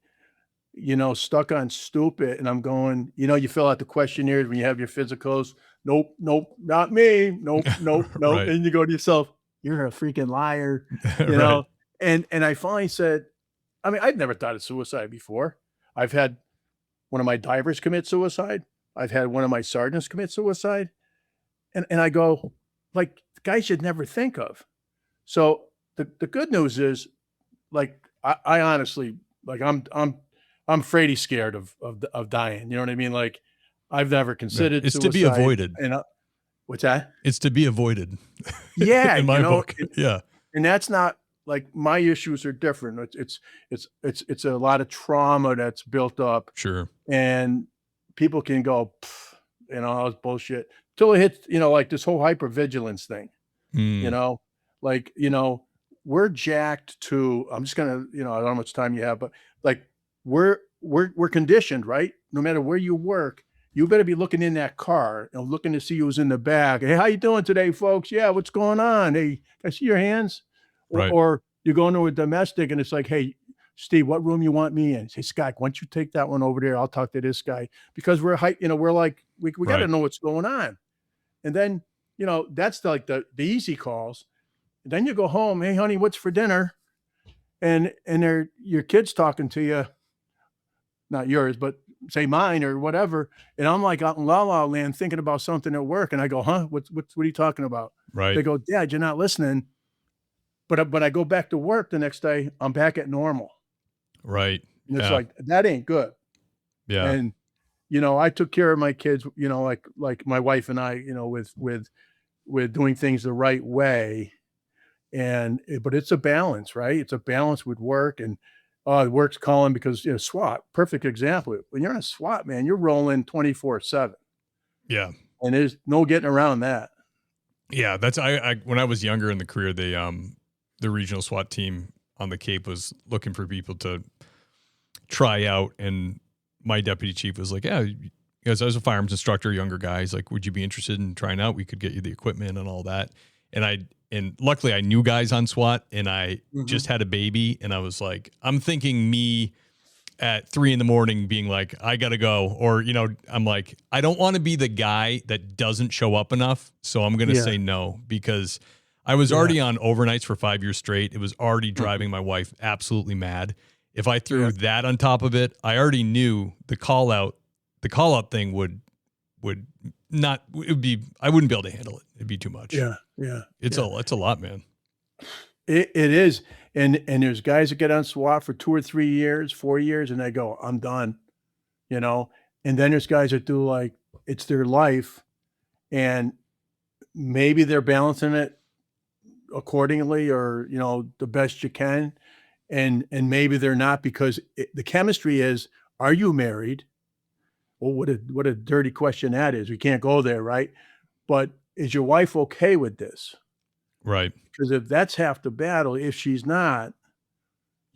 you know, stuck on stupid. And I'm going, you know, you fill out the questionnaires when you have your physicals. Nope, not me. Nope. Right. And you go to yourself, you're a freaking liar, you know? And I finally said, I mean, I'd never thought of suicide before. I've had one of my divers commit suicide. I've had one of my sergeants commit suicide. And I go, like, guys should never think of. So the good news is, like, I honestly, like, I'm afraid he's scared of dying. You know what I mean? Like, I've never considered it's suicide. to be avoided. And what's that? It's to be avoided. Yeah. In my book. Yeah. And that's not, like, my issues are different. It's a lot of trauma that's built up. Sure. And people can go, you know, all this bullshit till it hits, you know, like this whole hypervigilance thing, you know, like, you know, we're jacked to, I'm just going to, you know, I don't know how much time you have, but like, we're conditioned, right? No matter where you work, you better be looking in that car and looking to see who's in the back. Hey, how you doing today, folks? Yeah, what's going on? Hey, can I see your hands? Right. Or you go into a domestic and it's like, hey, Steve, what room you want me in? Say, Scott, why don't you take that one over there? I'll talk to this guy, because we're like, we got to know what's going on. And then, you know, that's like the easy calls. And then you go home. Hey, honey, what's for dinner? And your kid's talking to you. Not yours, but say mine or whatever. And I'm like out in La La Land thinking about something at work. And I go, huh? What are you talking about? Right. They go, Dad, you're not listening. But I go back to work the next day. I'm back at normal. Right. And it's like, that ain't good. Yeah. And, you know, I took care of my kids, you know, like my wife and I, you know, with doing things the right way. But it's a balance, right? It's a balance with work, and work's calling because, you know, SWAT, perfect example. When you're on SWAT, man, you're rolling 24/7. Yeah. And there's no getting around that. Yeah. That's, I when I was younger in the career, the regional SWAT team on the Cape was looking for people to try out. And my deputy chief was like, yeah, because I was a firearms instructor, younger guy. He's like, would you be interested in trying out? We could get you the equipment and all that. And luckily I knew guys on SWAT, and I just had a baby, and I was like, I'm thinking me at 3 a.m. being like, I gotta go. Or, I'm like, I don't want to be the guy that doesn't show up enough. So I'm going to say no, because I was already on overnights for 5 years straight. It was already driving my wife absolutely mad. If I threw that on top of it, I already knew the call out thing would not, I wouldn't be able to handle it. It'd be too much. Yeah. It's a lot, man. It is. And there's guys that get on SWAT for 2 or 3 years, 4 years, and they go, I'm done, And then there's guys that do, like, it's their life, and maybe they're balancing it accordingly, or, the best you can. And maybe they're not, because the chemistry is, are you married? Well, what a dirty question that is. We can't go there, right? But is your wife okay with this? Right. Because if that's half the battle, if she's not,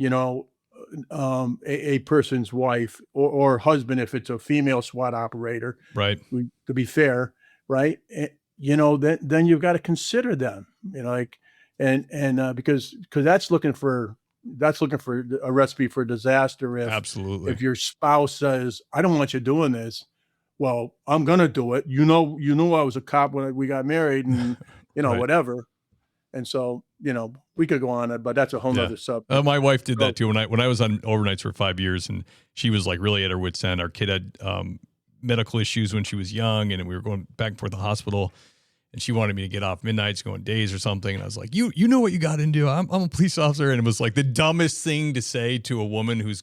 a person's wife or husband, if it's a female SWAT operator, right? To be fair, right? Then you've got to consider them, because that's looking for a recipe for disaster. Absolutely. If your spouse says, I don't want you doing this, well, I'm going to do it. You knew I was a cop when we got married, and, Right. whatever. And so, we could go on it, but that's a whole nother subject. My wife did that too. When I was on overnights for 5 years, and she was like really at her wit's end. Our kid had medical issues when she was young, and we were going back and forth to the hospital, and she wanted me to get off midnights, going days or something. And I was like, you know what you got into. I'm a police officer. And it was like the dumbest thing to say to a woman who's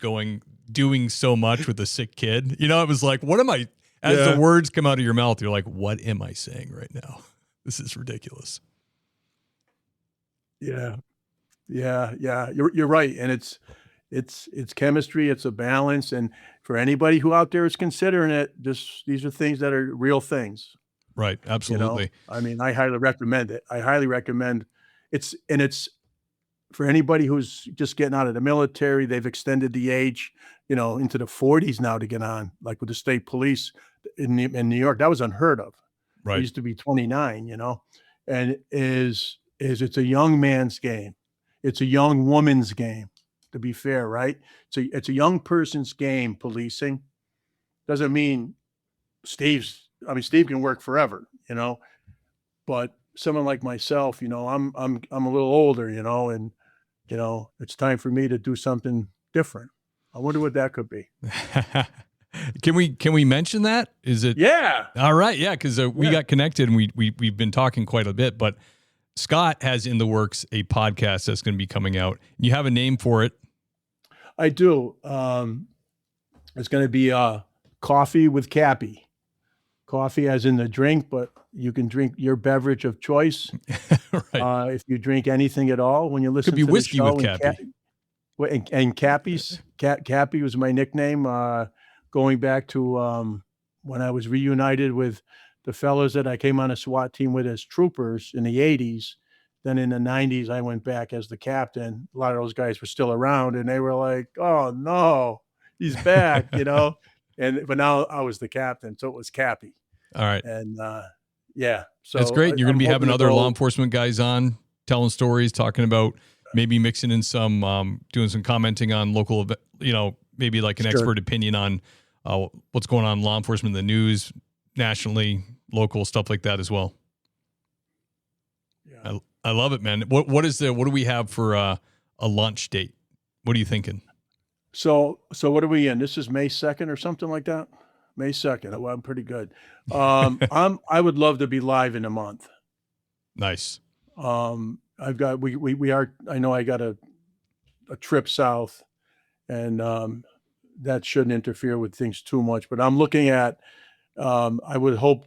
doing so much with a sick kid. It was like, what am I, as the words come out of your mouth, you're like, what am I saying right now? This is ridiculous. Yeah. You're right. And it's chemistry. It's a balance. And for anybody who out there is considering it, these are things that are real things. Right. Absolutely. I mean, I highly recommend it. I highly recommend it's for anybody who's just getting out of the military. They've extended the age, into the 40s now to get on, like with the state police in New York. That was unheard of. Right. It used to be 29, and it's a young man's game. It's a young woman's game, to be fair, right? So it's a young person's game, policing. Doesn't mean Steve can work forever, but someone like myself, I'm a little older, and, it's time for me to do something different. I wonder what that could be. Can we mention that? Is it? Yeah. All right. Yeah. Cause we got connected, and we've been talking quite a bit, but Scott has in the works a podcast that's going to be coming out. You have a name for it? I do. It's going to be Coffee with Cappy. Coffee as in the drink, but you can drink your beverage of choice. Right. If you drink anything at all when you listen to the show. Could be whiskey with Cappy. And Cappy's. Cappy was my nickname going back to when I was reunited with the fellows that I came on a SWAT team with as troopers in the 80s. Then in the 90s, I went back as the captain. A lot of those guys were still around, and they were like, oh, no, he's back, but now I was the captain, so it was Cappy. All right. And, so that's great. You're going to be having other law enforcement guys on, telling stories, talking about maybe mixing in some, doing some commenting on local, maybe like an expert opinion on what's going on in law enforcement in the news, nationally, local, stuff like that as well. Yeah. I love it, man. What do we have for a launch date? What are you thinking? So what are we in? This is May 2nd or something like that? May 2nd. Well, I'm pretty good. I would love to be live in a month. Nice. I know I got a trip south, and that shouldn't interfere with things too much, but I'm looking at, I would hope,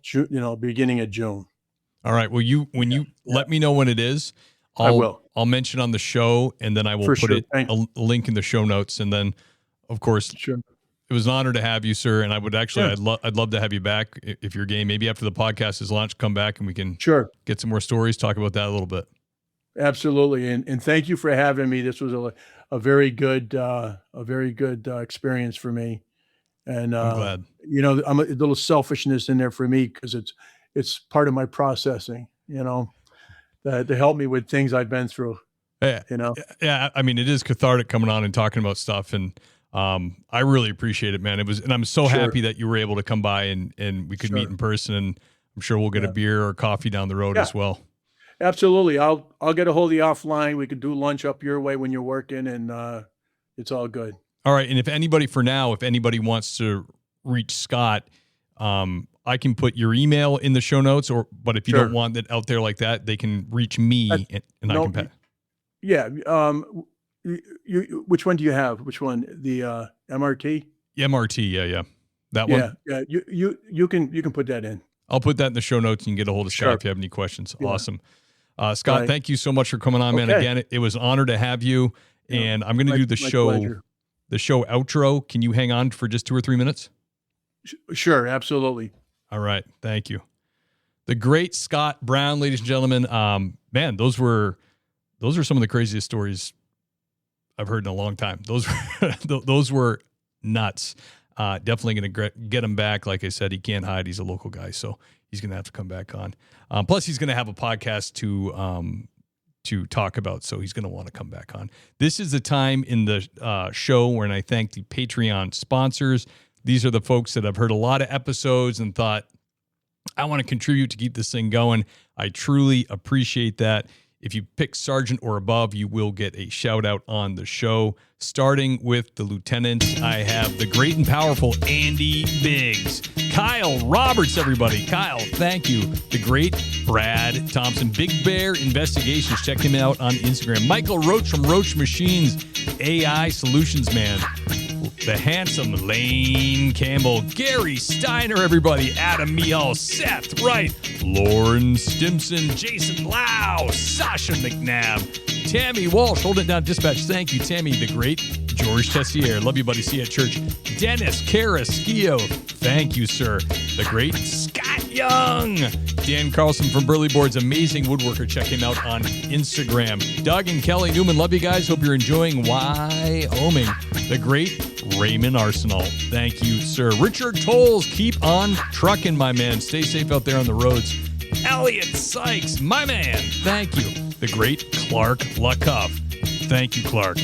beginning of June. All right. Well, when you let me know when it is, I will. I'll mention on the show, and then I will put a link in the show notes. And then, of course, it was an honor to have you, sir. And I would actually, I'd love to have you back if you're game. Maybe after the podcast is launched, come back and we can get some more stories, talk about that a little bit. Absolutely. And thank you for having me. This was a very good experience for me. And I'm glad. I'm a little selfishness in there for me because it's part of my processing. To help me with things I've been through. Yeah. Yeah. I mean, it is cathartic coming on and talking about stuff. And I really appreciate it, man. And I'm so happy that you were able to come by and we could meet in person, and I'm sure we'll get a beer or coffee down the road as well. Absolutely. I'll get a hold of you offline. We could do lunch up your way when you're working, and it's all good. All right. And if anybody wants to reach Scott, I can put your email in the show notes, but if you don't want it out there like that, they can reach me and I can pay. Yeah. Which one do you have? Which one? The MRT? MRT. Yeah. That one. Yeah. You can put that in. I'll put that in the show notes. You can get a hold of Scott if you have any questions. Yeah. Awesome. Scott, thank you so much for coming on, man. Again, it was an honor to have you. And I'm going to do the show outro. Can you hang on for just 2 or 3 minutes? Sure. Absolutely. All right. Thank you. The great Scott Brown, ladies and gentlemen. Man, those are some of the craziest stories I've heard in a long time. Those were nuts. Definitely going to get him back. Like I said, he can't hide. He's a local guy, so he's going to have to come back on. Plus, he's going to have a podcast to talk about, so he's going to want to come back on. This is the time in the show when I thank the Patreon sponsors. These are the folks that have heard a lot of episodes and thought, I want to contribute to keep this thing going. I truly appreciate that. If you pick sergeant or above, you will get a shout out on the show. Starting with the lieutenants, I have the great and powerful Andy Biggs. Kyle Roberts, everybody. Kyle, thank you. The great Brad Thompson. Big Bear Investigations. Check him out on Instagram. Michael Roach from Roach Machines. AI Solutions Man. The handsome Lane Campbell, Gary Steiner, everybody, Adam Mihal, Seth Wright, Lauren Stimson, Jason Lau, Sasha McNabb, Tammy Walsh, hold it down, dispatch, thank you, Tammy, the great George Tessier, love you, buddy, see you at church, Dennis Carrasquillo, thank you, sir, the great Scott Young, Dan Carlson from Burley Boards, amazing woodworker, check him out on Instagram, Doug and Kelly Newman, love you guys, hope you're enjoying Wyoming, the great Raymond Arsenal. Thank you, sir. Richard Tolles, keep on trucking, my man. Stay safe out there on the roads. Elliot Sykes, my man. Thank you. The great Clark Luckhoff. Thank you, Clark.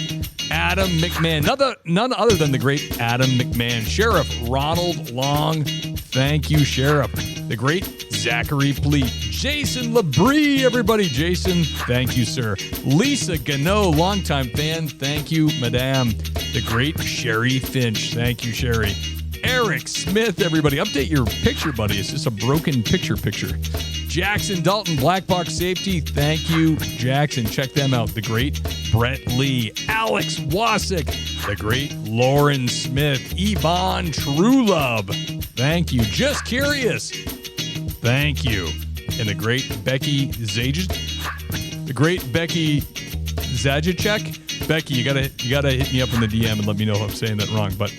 Adam McMahon. None other than the great Adam McMahon. Sheriff Ronald Long. Thank you, Sheriff. The great Zachary Pleat. Jason Labrie, everybody. Jason, thank you, sir. Lisa Gano, longtime fan. Thank you, madame. The great Sherry Finch. Thank you, Sherry. Eric Smith, everybody. Update your picture, buddy. It's just a broken picture. Jackson Dalton, Black Box Safety. Thank you, Jackson. Check them out. The great Brett Lee. Alex Wasick. The great Lauren Smith. Yvonne Truelove. Thank you. Just Curious. Thank you. And the great Becky Zajic. The great Becky Zajicek. Becky, you gotta hit me up in the DM and let me know if I'm saying that wrong. But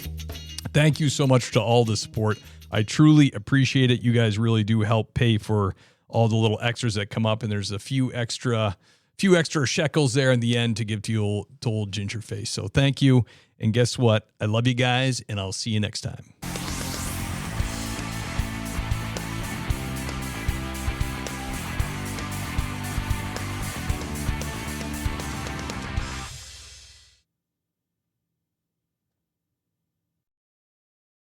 thank you so much to all the support. I truly appreciate it. You guys really do help pay for all the little extras that come up, and there's a few extra shekels there in the end to give to old Ginger Face. So thank you. And guess what? I love you guys, and I'll see you next time.